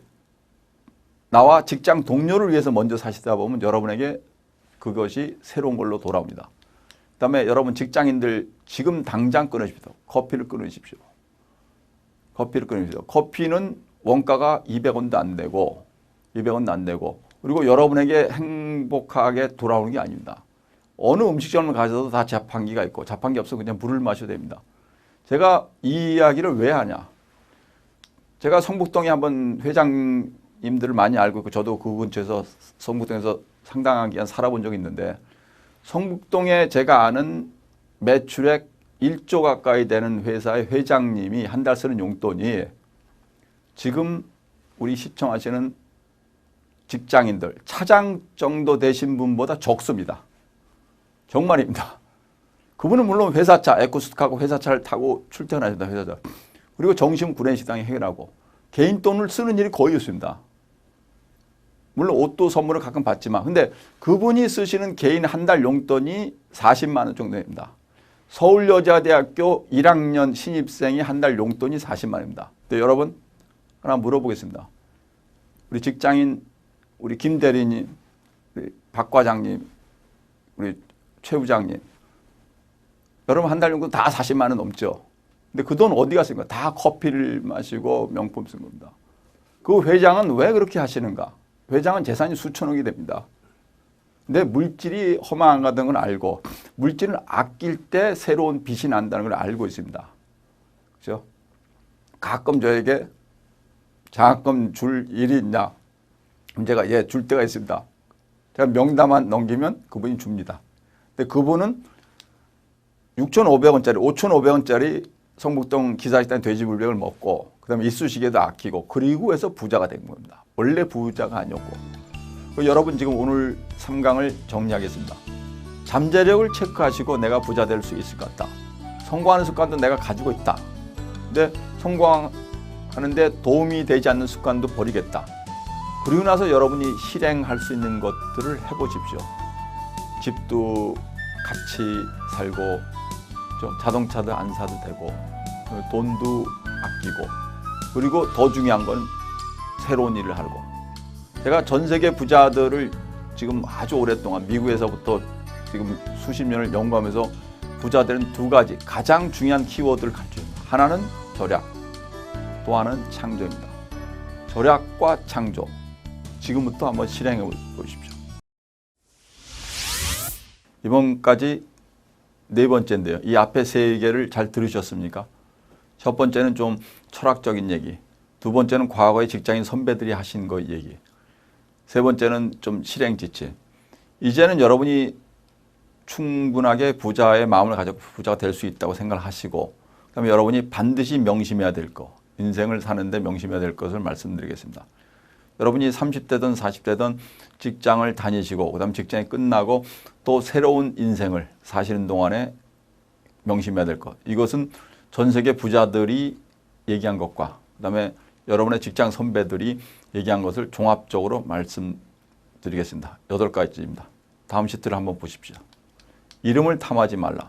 나와 직장 동료를 위해서 먼저 사시다 보면 여러분에게 그것이 새로운 걸로 돌아옵니다. 그다음에 여러분 직장인들 지금 당장 끊으십시오. 커피를 끊으십시오. 커피는 원가가 200원도 안 되고 그리고 여러분에게 행복하게 돌아오는 게 아닙니다. 어느 음식점을 가셔도 다 자판기가 있고 자판기 없으면 그냥 물을 마셔도 됩니다. 제가 이 이야기를 왜 하냐. 제가 성북동에 한번 회장님들을 많이 알고 있고 저도 그 근처에서 성북동에서 상당한 기간 살아본 적이 있는데 성북동에 제가 아는 매출액 1조 가까이 되는 회사의 회장님이 한 달 쓰는 용돈이 지금 우리 시청하시는 직장인들 차장 정도 되신 분보다 적습니다. 정말입니다. 그분은 물론 회사차, 에코스틱하고 회사차를 타고 출퇴근하신다. 회사차. 그리고 점심 구내식당에 해결하고 개인 돈을 쓰는 일이 거의 없습니다. 물론 옷도 선물을 가끔 받지만 근데 그분이 쓰시는 개인 한 달 용돈이 40만 원 정도 됩니다. 서울여자대학교 1학년 신입생이 한 달 용돈이 40만 원입니다. 근데 여러분 하나 물어보겠습니다. 우리 직장인 우리 김 대리님, 우리 박 과장님, 우리 최 부장님 여러분 한 달 용돈 다 40만 원 넘죠. 근데 그 돈 어디 갔습니까? 다 커피를 마시고 명품 쓴 겁니다. 그 회장은 왜 그렇게 하시는가? 회장은 재산이 수천억이 됩니다. 근데 물질이 허망하다는 걸 알고 물질을 아낄 때 새로운 빚이 난다는 걸 알고 있습니다. 그렇죠? 가끔 저에게 장학금 줄 일이 있냐? 제가 줄 때가 있습니다. 제가 명단만 넘기면 그분이 줍니다. 근데 그분은 6,500원짜리, 5,500원짜리 성북동 기사식당 돼지불백을 먹고 그다음에 이쑤시개도 아끼고 그리고 해서 부자가 된 겁니다. 원래 부자가 아니었고. 여러분 지금 오늘 3강을 정리하겠습니다. 잠재력을 체크하시고 내가 부자 될 수 있을 것 같다. 성공하는 습관도 내가 가지고 있다. 근데 성공하는데 도움이 되지 않는 습관도 버리겠다. 그리고 나서 여러분이 실행할 수 있는 것들을 해보십시오. 집도 같이 살고 자동차도 안 사도 되고 돈도 아끼고 그리고 더 중요한 건 새로운 일을 하고 제가 전 세계 부자들을 지금 아주 오랫동안 미국에서부터 지금 수십 년을 연구하면서 부자들은 두 가지 가장 중요한 키워드를 가르쳐줍니다. 하나는 절약, 또 하나는 창조입니다. 절약과 창조. 지금부터 한번 실행해 보십시오. 이번까지 네 번째인데요. 이 앞에 세 개를 잘 들으셨습니까? 첫 번째는 좀 철학적인 얘기. 두 번째는 과거의 직장인 선배들이 하신 거 얘기. 세 번째는 좀 실행 지침. 이제는 여러분이 충분하게 부자의 마음을 가지고 부자가 될 수 있다고 생각을 하시고 그다음에 여러분이 반드시 명심해야 될 거. 인생을 사는데 명심해야 될 것을 말씀드리겠습니다. 여러분이 30대든 40대든 직장을 다니시고 그다음 직장이 끝나고 또 새로운 인생을 사시는 동안에 명심해야 될 것. 이것은 전 세계 부자들이 얘기한 것과 그다음에 여러분의 직장 선배들이 얘기한 것을 종합적으로 말씀드리겠습니다. 8가지입니다. 다음 시트를 한번 보십시오. 이름을 탐하지 말라.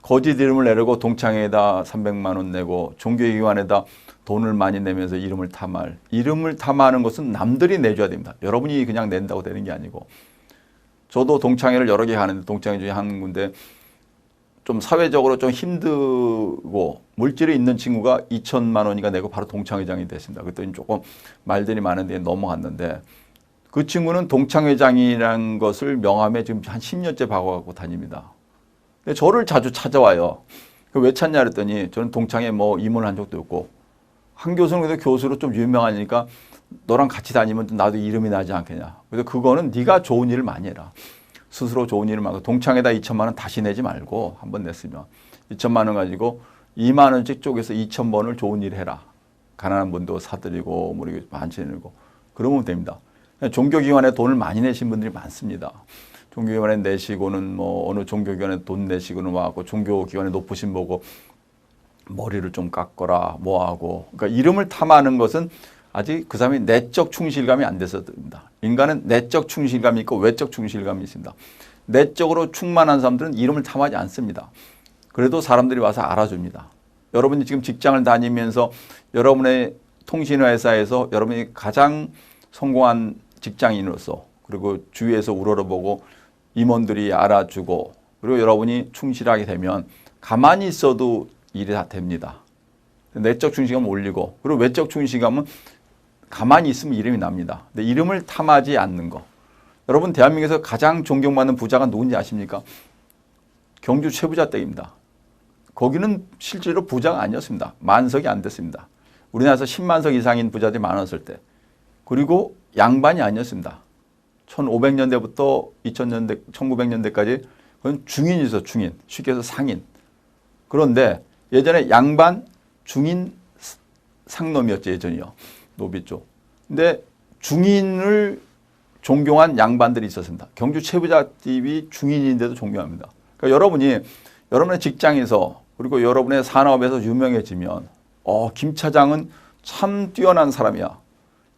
거짓 이름을 내려고 동창회에다 300만 원 내고 종교기관에다 돈을 많이 내면서 이름을 탐하는 것은 남들이 내줘야 됩니다. 여러분이 그냥 낸다고 되는 게 아니고 저도 동창회를 여러 개 하는데 동창회 중에 한 군데 좀 사회적으로 좀 힘들고 물질이 있는 친구가 2천만 원이가 내고 바로 동창회장이 됐습니다. 그랬더니 조금 말들이 많은데 넘어갔는데 그 친구는 동창회장이라는 것을 명함에 지금 한 10년째 박아갖고 다닙니다. 근데 저를 자주 찾아와요. 왜 찾냐 그랬더니 저는 동창회 뭐 임원을 한 적도 없고 한 교수는 그래도 교수로 좀 유명하니까 너랑 같이 다니면 나도 이름이 나지 않겠냐. 그래서 그거는 네가 좋은 일을 많이 해라. 스스로 좋은 일을 많고 동창회다 2천만 원 다시 내지 말고 한번 냈으면 2천만 원 가지고 2만 원씩 쪼개서 2,000번을 좋은 일 해라. 가난한 분도 사드리고 뭐 이렇게 반찬 내고 그러면 됩니다. 종교기관에 돈을 많이 내신 분들이 많습니다. 종교기관에 내시고는 뭐 어느 종교기관에 돈 내시고는 와갖고 종교기관에 높으신 보고 머리를 좀 깎거라 뭐하고. 그러니까 이름을 탐하는 것은 아직 그 사람이 내적 충실감이 안 돼서 됩니다. 인간은 내적 충실감이 있고 외적 충실감이 있습니다. 내적으로 충만한 사람들은 이름을 탐하지 않습니다. 그래도 사람들이 와서 알아줍니다. 여러분이 지금 직장을 다니면서 여러분의 통신회사에서 여러분이 가장 성공한 직장인으로서 그리고 주위에서 우러러보고 임원들이 알아주고 그리고 여러분이 충실하게 되면 가만히 있어도 일이 다 됩니다. 내적 충실감을 올리고 그리고 외적 충실감은 가만히 있으면 이름이 납니다. 근데 이름을 탐하지 않는 거. 여러분 대한민국에서 가장 존경받는 부자가 누군지 아십니까? 경주 최부자 댁입니다. 거기는 실제로 부자가 아니었습니다. 만석이 안 됐습니다. 우리나라에서 10만석 이상인 부자들이 많았을 때. 그리고 양반이 아니었습니다. 1500년대부터 2000년대, 1900년대까지 그건 중인이죠. 중인. 쉽게 해서 상인. 그런데 예전에 양반, 중인, 상놈이었죠. 예전이요. 노비 쪽. 근데 중인을 존경한 양반들이 있었습니다. 경주 최부자집이 중인인데도 존경합니다. 그러니까 여러분이 여러분의 직장에서 그리고 여러분의 산업에서 유명해지면 김 차장은 참 뛰어난 사람이야.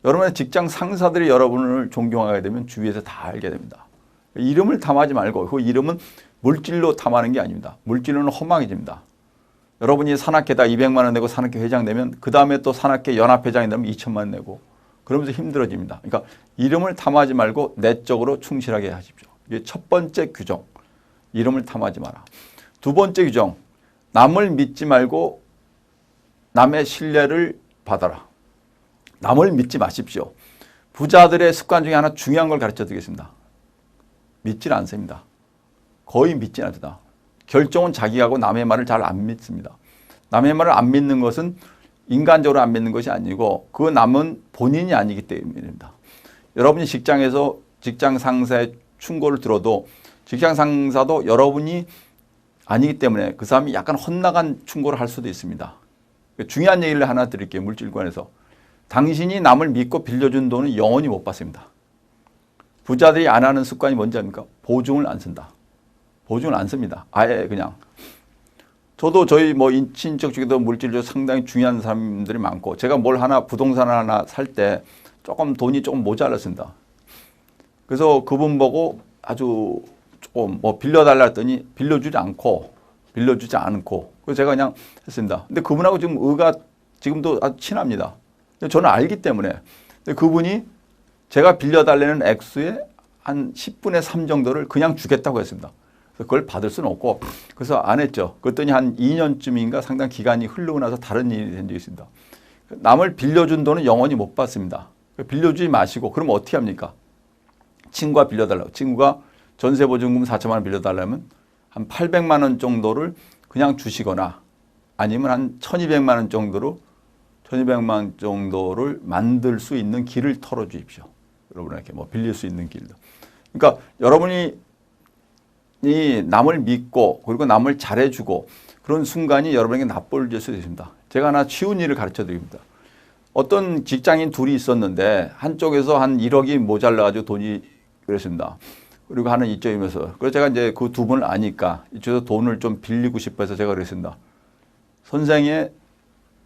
여러분의 직장 상사들이 여러분을 존경하게 되면 주위에서 다 알게 됩니다. 이름을 탐하지 말고 그 이름은 물질로 탐하는 게 아닙니다. 물질로는 허망해집니다. 여러분이 산악회다 200만 원 내고 산악회 회장 되면 그 다음에 또 산악회 연합회장이 되면 2천만 원 내고 그러면서 힘들어집니다. 그러니까 이름을 탐하지 말고 내적으로 충실하게 하십시오. 이게 첫 번째 규정. 이름을 탐하지 마라. 두 번째 규정. 남을 믿지 말고 남의 신뢰를 받아라. 남을 믿지 마십시오. 부자들의 습관 중에 하나 중요한 걸 가르쳐 드리겠습니다. 믿질 않습니다. 거의 믿지 않습니다. 결정은 자기가 하고 남의 말을 잘 안 믿습니다. 남의 말을 안 믿는 것은 인간적으로 안 믿는 것이 아니고 그 남은 본인이 아니기 때문입니다. 여러분이 직장에서 직장 상사의 충고를 들어도 직장 상사도 여러분이 아니기 때문에 그 사람이 약간 헛나간 충고를 할 수도 있습니다. 중요한 얘기를 하나 드릴게요. 물질관에서. 당신이 남을 믿고 빌려준 돈은 영원히 못 받습니다. 부자들이 안 하는 습관이 뭔지 압니까? 보증을 안 쓴다. 보증을 안 씁니다. 아예 그냥. 저도 저희 친척 중에도 물질로 상당히 중요한 사람들이 많고 제가 뭘 하나 부동산 하나 살 때 돈이 조금 모자랐습니다. 그래서 그분 보고 아주 조금 빌려달라 했더니 빌려주지 않고 그래서 제가 그냥 했습니다. 근데 그분하고 지금 지금도 아주 친합니다. 근데 저는 알기 때문에. 근데 그분이 제가 빌려달라는 액수의 한 10분의 3 정도를 그냥 주겠다고 했습니다. 그래서 그걸 받을 수는 없고 그래서 안 했죠. 그랬더니 한 2년쯤인가 상당 기간이 흐르고 나서 다른 일이 된 적이 있습니다. 남을 빌려준 돈은 영원히 못 받습니다. 빌려주지 마시고 그럼 어떻게 합니까? 친구가 빌려달라고. 친구가 전세보증금 4천만 원 빌려달라면 한 800만 원 정도를 그냥 주시거나 아니면 한 1200만 원 정도를 만들 수 있는 길을 털어 주십시오. 여러분에게 빌릴 수 있는 길도. 그러니까 여러분이 남을 믿고 그리고 남을 잘해주고 그런 순간이 여러분에게 납보를 줄 수 있습니다. 제가 하나 쉬운 일을 가르쳐 드립니다. 어떤 직장인 둘이 있었는데 한쪽에서 한 1억이 모자라가지고 돈이 그랬습니다. 그리고 하는 이쪽이면서 그래서 제가 이제 그 두 분을 아니까 이쪽에서 돈을 좀 빌리고 싶어서 제가 그랬습니다. 선생의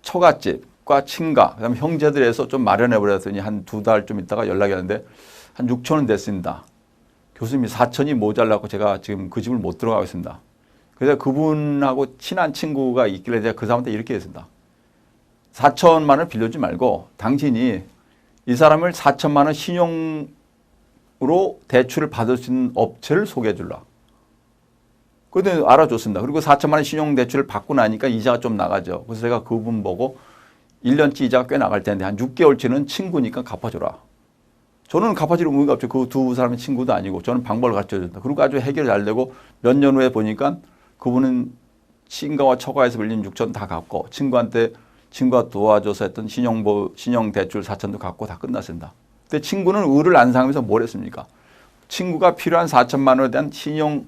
처갓집과 친가 그다음에 형제들에서 좀 마련해 버렸더니 한 2달 좀 있다가 연락이 왔는데 한 6천 원 됐습니다. 교수님이 4천이 모자라고 제가 지금 그 집을 못 들어가고 있습니다. 그래서 그분하고 친한 친구가 있길래 제가 그 사람한테 이렇게 했습니다. 4천만 원을 빌려주지 말고 당신이 이 사람을 4천만 원 신용으로 대출을 받을 수 있는 업체를 소개해 줄라. 그런데 알아줬습니다. 그리고 4천만 원 신용 대출을 받고 나니까 이자가 좀 나가죠. 그래서 제가 그분 보고 1년치 이자가 꽤 나갈 텐데 한 6개월치는 친구니까 갚아줘라. 저는 갚아줄 의무가 없죠. 그 두 사람의 친구도 아니고 저는 방법을 가르쳐준다. 그리고 아주 해결이 잘 되고 몇 년 후에 보니까 그분은 친가와 처가에서 빌린 6천 다 갚고 친구가 도와줘서 했던 신용 대출 4천도 갚고 다 끝났습니다. 근데 친구는 을을 안 상하면서 뭘 했습니까? 친구가 필요한 4천만 원에 대한 신용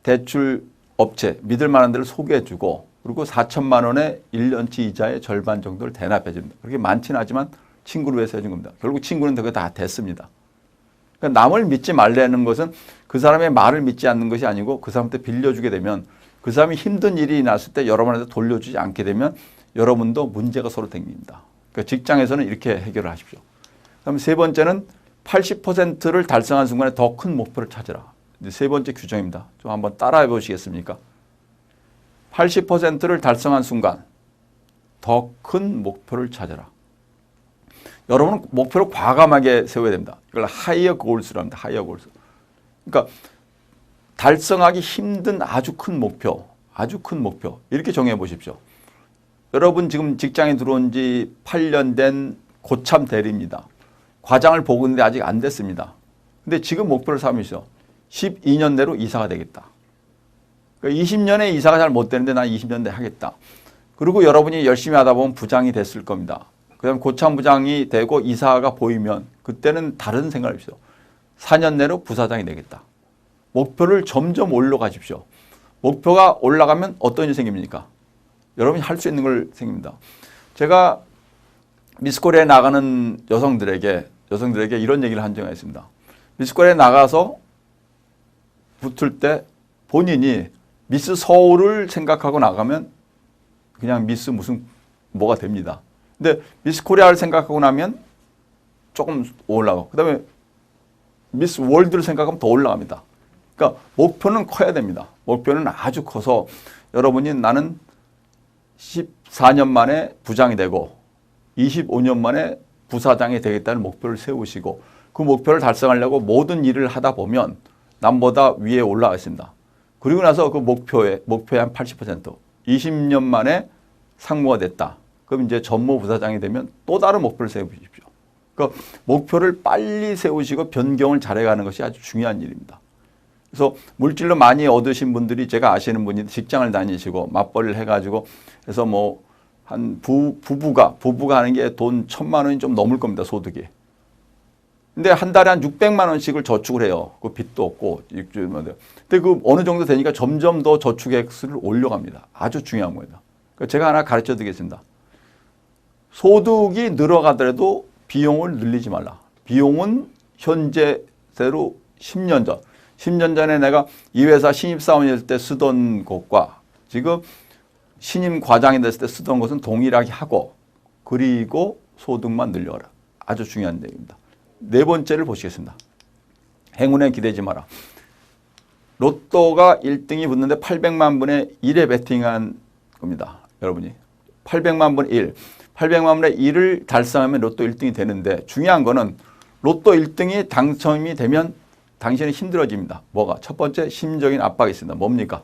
대출 업체 믿을 만한 데를 소개해주고 그리고 4천만 원의 1년치 이자의 절반 정도를 대납해 줍니다. 그렇게 많지는 않지만 친구를 위해서 해준 겁니다. 결국 친구는 그게 다 됐습니다. 그러니까 남을 믿지 말라는 것은 그 사람의 말을 믿지 않는 것이 아니고 그 사람한테 빌려주게 되면 그 사람이 힘든 일이 났을 때 여러분한테 돌려주지 않게 되면 여러분도 문제가 서로 생깁니다. 그러니까 직장에서는 이렇게 해결을 하십시오. 그다음 세 번째는 80%를 달성한 순간에 더 큰 목표를 찾으라. 세 번째 규정입니다. 좀 한번 따라해 보시겠습니까? 80%를 달성한 순간 더 큰 목표를 찾아라. 여러분은 목표를 과감하게 세워야 됩니다. 이걸 하이어 골스로 합니다. 하이어 골스. 그러니까 달성하기 힘든 아주 큰 목표, 아주 큰 목표 이렇게 정해 보십시오. 여러분 지금 직장에 들어온 지 8년 된 고참 대리입니다. 과장을 보고 있는데 아직 안 됐습니다. 근데 지금 목표를 삼으시죠. 12년 내로 이사가 되겠다. 그러니까 20년에 이사가 잘 못 되는데 난 20년 내에 하겠다. 그리고 여러분이 열심히 하다 보면 부장이 됐을 겁니다. 그다음 고참 부장이 되고 이사가 보이면 그때는 다른 생각을 하십시오. 4년 내로 부사장이 되겠다. 목표를 점점 올려가십시오. 목표가 올라가면 어떤 일이 생깁니까? 여러분이 할 수 있는 걸 생깁니다. 제가 미스코리아에 나가는 여성들에게 이런 얘기를 한 적이 있습니다. 미스코리아에 나가서 붙을 때 본인이 미스 서울을 생각하고 나가면 그냥 미스 무슨 뭐가 됩니다. 근데 미스 코리아를 생각하고 나면 조금 올라가고 그다음에 미스 월드를 생각하면 더 올라갑니다. 그러니까 목표는 커야 됩니다. 목표는 아주 커서 여러분이 나는 14년 만에 부장이 되고 25년 만에 부사장이 되겠다는 목표를 세우시고 그 목표를 달성하려고 모든 일을 하다 보면 남보다 위에 올라가겠습니다. 그리고 나서 그 목표의 한 80%, 20년 만에 상무가 됐다. 그럼 이제 전무 부사장이 되면 또 다른 목표를 세우십시오. 그러니까 목표를 빨리 세우시고 변경을 잘해가는 것이 아주 중요한 일입니다. 그래서 물질로 많이 얻으신 분들이 제가 아시는 분이 직장을 다니시고 맞벌이를 해가지고 그래서 뭐 한 부부가 하는 게 돈 1,000만 원이 좀 넘을 겁니다. 소득이. 근데 한 달에 한 600만 원씩을 저축을 해요. 그 빚도 없고. 근데 그 어느 정도 되니까 점점 더 저축액 수를 올려갑니다. 아주 중요한 거예요. 그러니까 제가 하나 가르쳐 드리겠습니다. 소득이 늘어가더라도 비용을 늘리지 말라. 비용은 현재대로 10년 전. 10년 전에 내가 이 회사 신입사원일 때 쓰던 것과 지금 신임 과장이 됐을 때 쓰던 것은 동일하게 하고 그리고 소득만 늘려라. 아주 중요한 얘기입니다. 네 번째를 보시겠습니다. 행운에 기대지 마라. 로또가 1등이 붙는데 800만 분의 1에 베팅한 겁니다. 여러분이. 800만 분의 1. 800만 분의 1을 달성하면 로또 1등이 되는데 중요한 거는 로또 1등이 당첨이 되면 당신은 힘들어집니다. 뭐가? 첫 번째 심적인 압박이 있습니다. 뭡니까?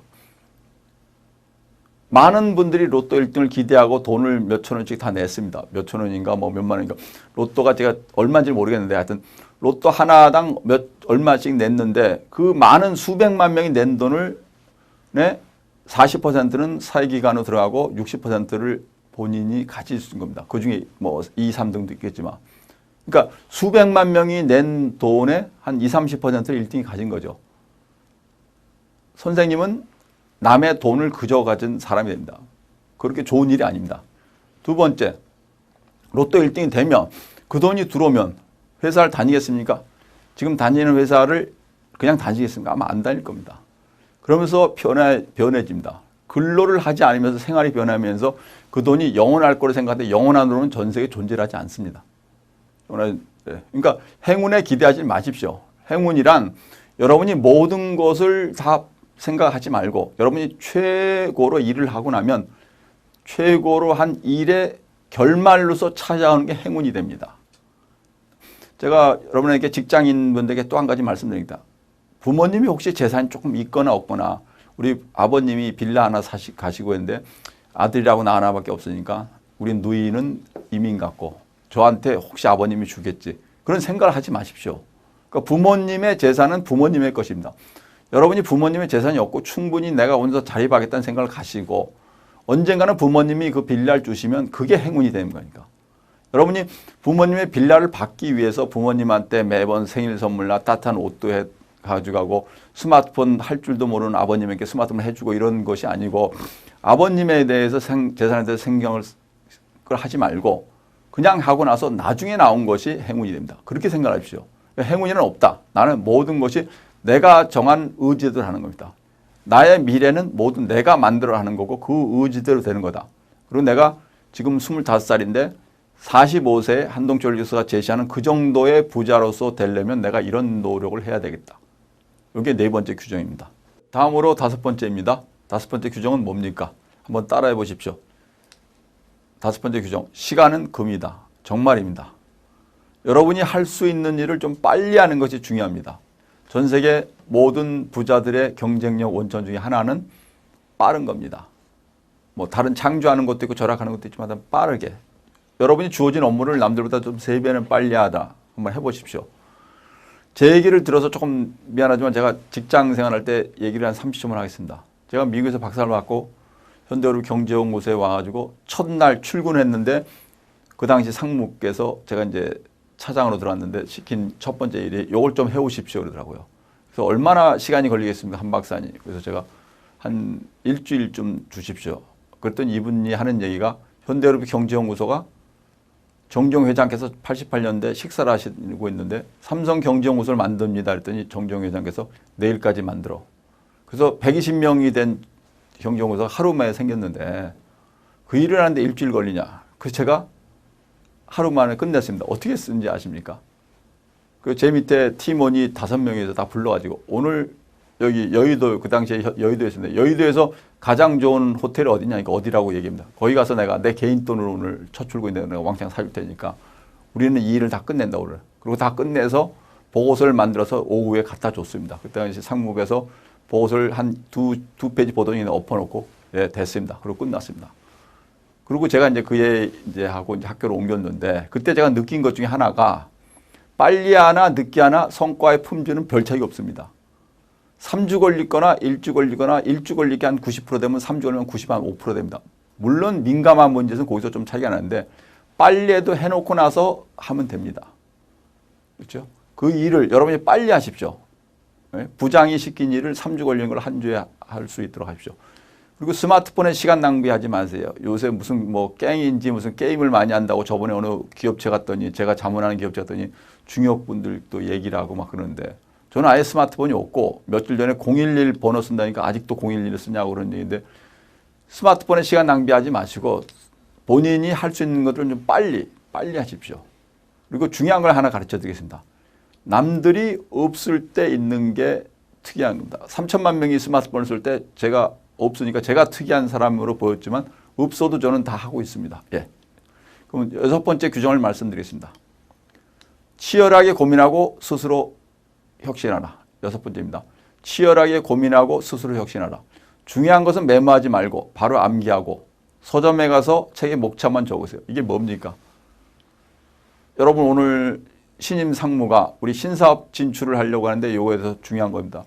많은 분들이 로또 1등을 기대하고 돈을 몇천 원씩 다 냈습니다. 몇천 원인가 뭐 몇만 원인가. 로또가 제가 얼마인지 모르겠는데 하여튼 로또 하나당 얼마씩 냈는데 그 많은 수백만 명이 낸 돈을 40%는 사회기관으로 들어가고 60%를 본인이 가질 수 있는 겁니다. 그중에 뭐 2, 3등도 있겠지만. 그러니까 수백만 명이 낸 돈의 한 20, 30%를 1등이 가진 거죠. 선생님은 남의 돈을 그저 가진 사람이 됩니다. 그렇게 좋은 일이 아닙니다. 두 번째, 로또 1등이 되면 그 돈이 들어오면 회사를 다니겠습니까? 지금 다니는 회사를 그냥 다니겠습니까? 아마 안 다닐 겁니다. 그러면서 변해집니다. 근로를 하지 않으면서 생활이 변하면서 그 돈이 영원할 거로 생각하는데 영원한 돈은 전 세계에 존재하지 않습니다. 그러니까 행운에 기대하지 마십시오. 행운이란 여러분이 모든 것을 다 생각하지 말고 여러분이 최고로 일을 하고 나면 최고로 한 일의 결말로서 찾아오는 게 행운이 됩니다. 제가 여러분에게 직장인분들에게 또 한 가지 말씀드립니다. 부모님이 혹시 재산이 조금 있거나 없거나 우리 아버님이 빌라 하나 가시고 있는데 아들이라고 나 하나밖에 없으니까 우리 누이는 이민 갔고 저한테 혹시 아버님이 주겠지. 그런 생각을 하지 마십시오. 그러니까 부모님의 재산은 부모님의 것입니다. 여러분이 부모님의 재산이 없고 충분히 내가 혼자 자립하겠다는 생각을 가시고 언젠가는 부모님이 그 빌라를 주시면 그게 행운이 되는 거니까. 여러분이 부모님의 빌라를 받기 위해서 부모님한테 매번 생일 선물이나 따뜻한 옷도 가져가고 스마트폰 할 줄도 모르는 아버님에게 스마트폰 해주고 이런 것이 아니고 아버님에 대해서 재산에 대해서 생각을 하지 말고 그냥 하고 나서 나중에 나온 것이 행운이 됩니다. 그렇게 생각하십시오. 행운이는 없다. 나는 모든 것이 내가 정한 의지대로 하는 겁니다. 나의 미래는 모두 내가 만들어 하는 거고 그 의지대로 되는 거다. 그리고 내가 지금 25살인데 45세에 한동철 교수가 제시하는 그 정도의 부자로서 되려면 내가 이런 노력을 해야 되겠다. 이게 네 번째 규정입니다. 다음으로 다섯 번째입니다. 다섯 번째 규정은 뭡니까? 한번 따라해 보십시오. 다섯 번째 규정, 시간은 금이다. 정말입니다. 여러분이 할 수 있는 일을 좀 빨리 하는 것이 중요합니다. 전 세계 모든 부자들의 경쟁력 원천 중에 하나는 빠른 겁니다. 뭐 다른 창조하는 것도 있고 절약하는 것도 있지만 빠르게. 여러분이 주어진 업무를 남들보다 좀 3배는 빨리 하다. 한번 해보십시오. 제 얘기를 들어서 조금 미안하지만 제가 직장 생활할 때 얘기를 한 30초만 하겠습니다. 제가 미국에서 박사를 받고 현대그룹 경제연구소에 와가지고 첫날 출근했는데 그 당시 상무께서 제가 이제 차장으로 들어왔는데 시킨 첫 번째 일이 요걸 좀 해오십시오 그러더라고요. 그래서 얼마나 시간이 걸리겠습니까? 한 박사님. 그래서 제가 한 일주일 좀 주십시오. 그랬더니 이분이 하는 얘기가 현대그룹 경제연구소가 정종 회장께서 88년대 식사를 하시고 있는데 삼성 경제연구소를 만듭니다. 그랬더니 정종 회장께서 내일까지 만들어. 그래서 120명이 된 경제연구소가 하루 만에 생겼는데 그 일을 하는데 일주일 걸리냐. 그래서 제가 하루 만에 끝냈습니다. 어떻게 쓰는지 아십니까? 그 제 밑에 팀원이 5명에서 다 불러가지고 오늘 여기 여의도 그 당시에 여의도였습니다. 여의도에서 가장 좋은 호텔이 어디냐? 그러니까 어디라고 얘기합니다. 거기 가서 내가 내 개인 돈으로 오늘 첫 출근인데 내가 왕창 사줄 테니까 우리는 이 일을 다 끝낸다 오늘. 그리고 다 끝내서 보고서를 만들어서 오후에 갖다 줬습니다. 그때 당시 상무께서 보고서를 한 두 페이지 보더니 엎어놓고 예 됐습니다. 그리고 끝났습니다. 그리고 제가 이제 그에 이제 하고 이제 학교로 옮겼는데 그때 제가 느낀 것 중에 하나가 빨리 하나 늦게 하나 성과의 품질은 별 차이가 없습니다. 3주 걸리거나 1주 걸리거나 1주 걸리게 한 90% 되면 3주 걸리면 95% 됩니다. 물론 민감한 문제는 거기서 좀 차이가 나는데 빨리 해도 해놓고 나서 하면 됩니다. 그렇죠? 그 일을 여러분이 빨리 하십시오. 부장이 시킨 일을 3주 걸리는 걸 한 주에 할 수 있도록 하십시오. 그리고 스마트폰에 시간 낭비하지 마세요. 요새 무슨 뭐 깽인지 무슨 게임을 많이 한다고 저번에 어느 기업체 갔더니 제가 자문하는 기업체 갔더니 중역분들도 얘기를 하고 막 그러는데 저는 아예 스마트폰이 없고 며칠 전에 011 번호 쓴다니까 아직도 011을 쓰냐고 그런 얘기인데 스마트폰에 시간 낭비하지 마시고 본인이 할 수 있는 것들은 좀 빨리 하십시오. 그리고 중요한 걸 하나 가르쳐 드리겠습니다. 남들이 없을 때 있는 게 특이한 겁니다. 3천만 명이 스마트폰을 쓸 때 제가 없으니까 제가 특이한 사람으로 보였지만 없어도 저는 다 하고 있습니다. 예. 그럼 여섯 번째 규정을 말씀드리겠습니다. 치열하게 고민하고 스스로 혁신하라. 여섯 번째입니다. 치열하게 고민하고 스스로 혁신하라. 중요한 것은 메모하지 말고 바로 암기하고 서점에 가서 책의 목차만 적으세요. 이게 뭡니까? 여러분 오늘 신임 상무가 우리 신사업 진출을 하려고 하는데 이거에 대해서 중요한 겁니다.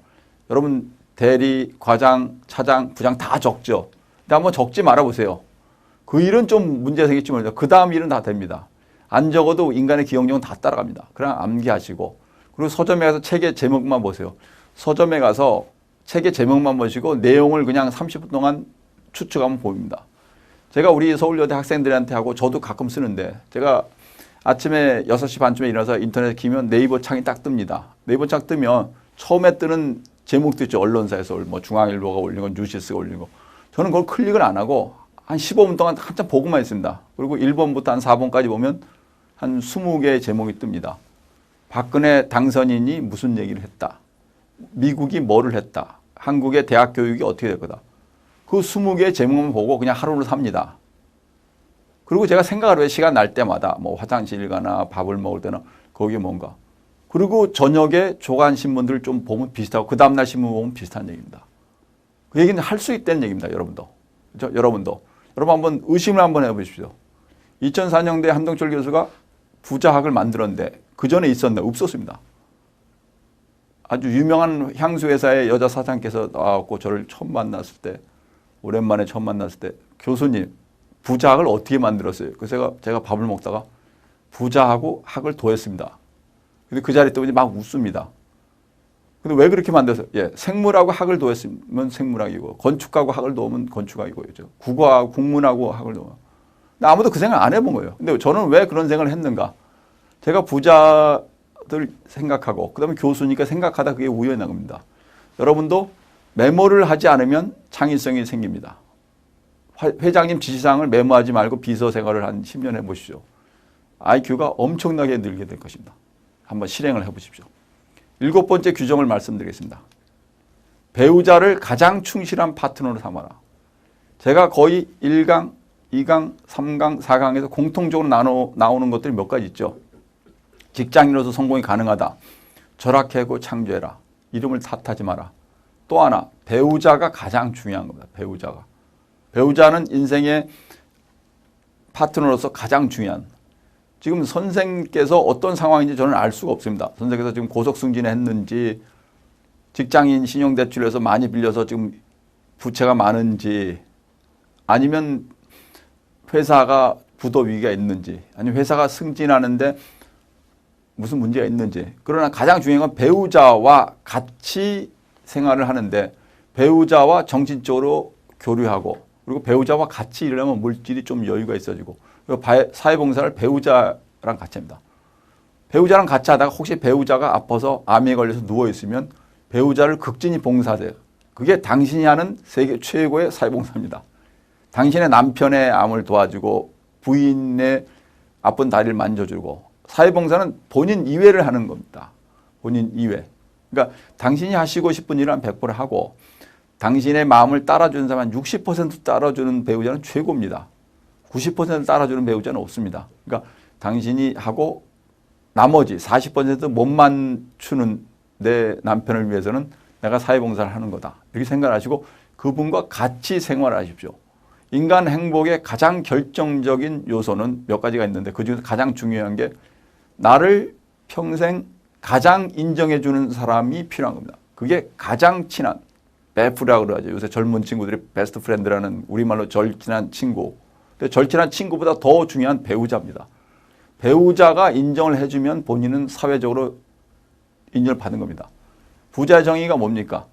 여러분 대리, 과장, 차장, 부장 다 적죠. 근데 한번 적지 말아보세요. 그 일은 좀 문제가 생길지 모르죠. 그 다음 일은 다 됩니다. 안 적어도 인간의 기억력은 다 따라갑니다. 그냥 암기하시고 그리고 서점에 가서 책의 제목만 보세요. 서점에 가서 책의 제목만 보시고 내용을 그냥 30분 동안 추측하면 보입니다. 제가 우리 서울여대 학생들한테 하고 저도 가끔 쓰는데 제가 아침에 6시 반쯤에 일어나서 인터넷에 키면 네이버 창이 딱 뜹니다. 네이버 창 뜨면 처음에 뜨는 제목도 있죠. 언론사에서 뭐 중앙일보가 올린 거, 뉴시스가 올린 거. 저는 그걸 클릭을 안 하고 한 15분 동안 한참 보고만 있습니다. 그리고 1번부터 한 4번까지 보면 한 20개의 제목이 뜹니다. 박근혜 당선인이 무슨 얘기를 했다. 미국이 뭐를 했다. 한국의 대학 교육이 어떻게 될 거다. 그 20개의 제목만 보고 그냥 하루를 삽니다. 그리고 제가 생각을 왜 시간 날 때마다 뭐 화장실 가나 밥을 먹을 때나 거기에 뭔가. 그리고 저녁에 조간 신문들 좀 보면 비슷하고 그 다음날 신문 보면 비슷한 얘기입니다. 그 얘기는 할 수 있다는 얘기입니다. 여러분도. 그렇죠? 여러분 한번 의심을 한번 해보십시오. 2004년도에 한동철 교수가 부자학을 만들었는데 그 전에 있었나? 없었습니다. 아주 유명한 향수회사의 여자 사장께서 나왔고 저를 처음 만났을 때 오랜만에 처음 만났을 때 교수님 부자학을 어떻게 만들었어요? 그래서 제가 밥을 먹다가 부자하고 학을 더했습니다. 근데 그 자리에 또 막 웃습니다. 근데 왜 그렇게 만들어서? 예, 생물하고 학을 더했으면 생물학이고, 건축하고 학을 더하면 건축학이고, 그죠? 국어하고 국문하고 학을 더하면. 근데 아무도 그 생각 안 해본 거예요. 근데 저는 왜 그런 생각을 했는가? 제가 부자들 생각하고, 그 다음에 교수니까 생각하다 그게 우연히 난 겁니다. 여러분도 메모를 하지 않으면 창의성이 생깁니다. 회장님 지시사항을 메모하지 말고 비서 생활을 한 10년 해보시죠. IQ가 엄청나게 늘게 될 것입니다. 한번 실행을 해보십시오. 7번째 규정을 말씀드리겠습니다. 배우자를 가장 충실한 파트너로 삼아라. 제가 거의 1강, 2강, 3강, 4강에서 공통적으로 나오는 것들이 몇 가지 있죠. 직장인으로서 성공이 가능하다. 절약하고 창조해라. 이름을 탓하지 마라. 또 하나, 배우자가 가장 중요한 겁니다. 배우자가. 배우자는 인생의 파트너로서 가장 중요한. 지금 선생께서 어떤 상황인지 저는 알 수가 없습니다. 선생께서 지금 고속승진했는지, 직장인 신용대출에서 많이 빌려서 지금 부채가 많은지, 아니면 회사가 부도 위기가 있는지, 아니면 회사가 승진하는데 무슨 문제가 있는지. 그러나 가장 중요한 건 배우자와 같이 생활을 하는데, 배우자와 정신적으로 교류하고, 그리고 배우자와 같이 일하면 물질이 좀 여유가 있어지고, 사회봉사를 배우자랑 같이 합니다. 배우자랑 같이 하다가 혹시 배우자가 아파서 암에 걸려서 누워있으면 배우자를 극진히 봉사하세요. 그게 당신이 하는 세계 최고의 사회봉사입니다. 당신의 남편의 암을 도와주고 부인의 아픈 다리를 만져주고, 사회봉사는 본인 이외를 하는 겁니다. 본인 이외. 그러니까 당신이 하시고 싶은 일을 한 100% 하고, 당신의 마음을 따라주는 사람 한 60% 따라주는 배우자는 최고입니다. 90% 따라주는 배우자는 없습니다. 그러니까 당신이 하고 나머지 40% 못 맞추는 내 남편을 위해서는 내가 사회봉사를 하는 거다. 이렇게 생각하시고 그분과 같이 생활하십시오. 인간 행복의 가장 결정적인 요소는 몇 가지가 있는데, 그중에서 가장 중요한 게 나를 평생 가장 인정해 주는 사람이 필요한 겁니다. 그게 가장 친한, 베프라고 그러죠. 요새 젊은 친구들이 베스트 프렌드라는 우리말로 절친한 친구. 근데 절친한 친구보다 더 중요한 배우자입니다. 배우자가 인정을 해주면 본인은 사회적으로 인정을 받는 겁니다. 부자의 정의가 뭡니까?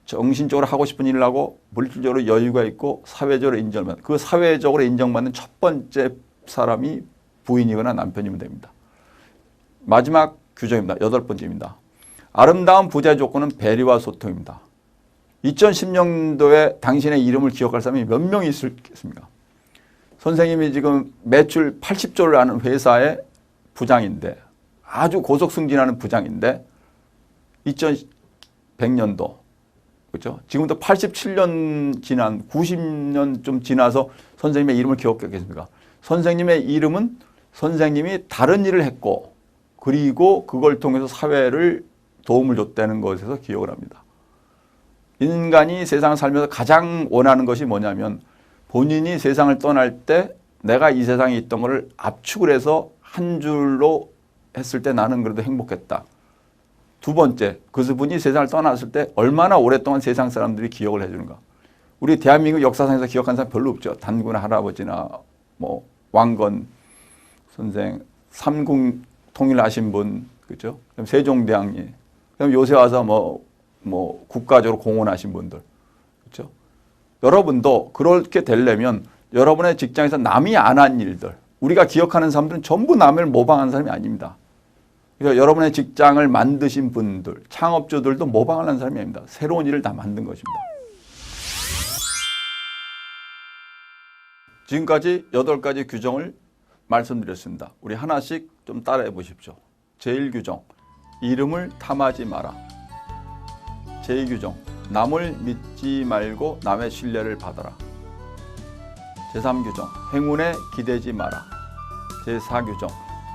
정신적으로 하고 싶은 일을 하고 물질적으로 여유가 있고 사회적으로 인정을 받는, 그 사회적으로 인정받는 첫 번째 사람이 부인이거나 남편이면 됩니다. 마지막 규정입니다. 8번째입니다. 아름다운 부자의 조건은 배려와 소통입니다. 2010년도에 당신의 이름을 기억할 사람이 몇 명이 있겠습니까? 선생님이 지금 매출 80조를 하는 회사의 부장인데, 아주 고속승진하는 부장인데, 2100년도, 그렇죠? 지금부터 87년 지난, 90년 좀 지나서 선생님의 이름을 기억하겠습니까? 선생님의 이름은 선생님이 다른 일을 했고, 그리고 그걸 통해서 사회를 도움을 줬다는 것에서 기억을 합니다. 인간이 세상을 살면서 가장 원하는 것이 뭐냐면, 본인이 세상을 떠날 때 내가 이 세상에 있던 것을 압축을 해서 한 줄로 했을 때 나는 그래도 행복했다. 두 번째, 그분이 세상을 떠났을 때 얼마나 오랫동안 세상 사람들이 기억을 해주는가. 우리 대한민국 역사상에서 기억하는 사람 별로 없죠. 단군 할아버지나 뭐 왕건 선생, 삼국 통일하신 분, 그렇죠? 그럼 세종대왕님, 그럼 요새 와서 뭐 국가적으로 공헌하신 분들, 그렇죠? 여러분도 그렇게 되려면 여러분의 직장에서 남이 안 한 일들, 우리가 기억하는 사람들은 전부 남을 모방하는 사람이 아닙니다. 그래서 여러분의 직장을 만드신 분들, 창업주들도 모방을 하는 사람이 아닙니다. 새로운 일을 다 만든 것입니다. 지금까지 8가지 규정을 말씀드렸습니다. 우리 하나씩 좀 따라해 보십시오. 제1규정, 이름을 탐하지 마라. 제2규정, 남을 믿지 말고 남의 신뢰를 받아라. 제3규정, 행운에 기대지 마라. 제4규정,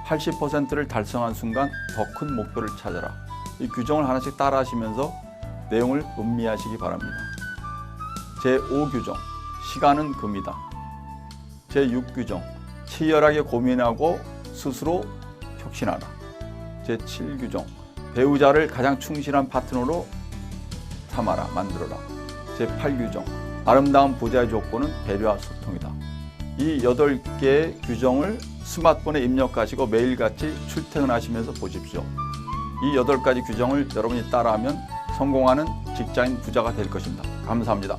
80%를 달성한 순간 더 큰 목표를 찾아라. 이 규정을 하나씩 따라 하시면서 내용을 음미하시기 바랍니다. 제5규정, 시간은 금이다. 제6규정, 치열하게 고민하고 스스로 혁신하라. 제7규정, 배우자를 가장 충실한 파트너로 삼아라, 만들어라. 제8규정, 아름다운 부자의 조건은 배려와 소통이다. 이 8개의 규정을 스마트폰에 입력하시고 매일같이 출퇴근하시면서 보십시오. 이 8가지 규정을 여러분이 따라하면 성공하는 직장인 부자가 될 것입니다. 감사합니다.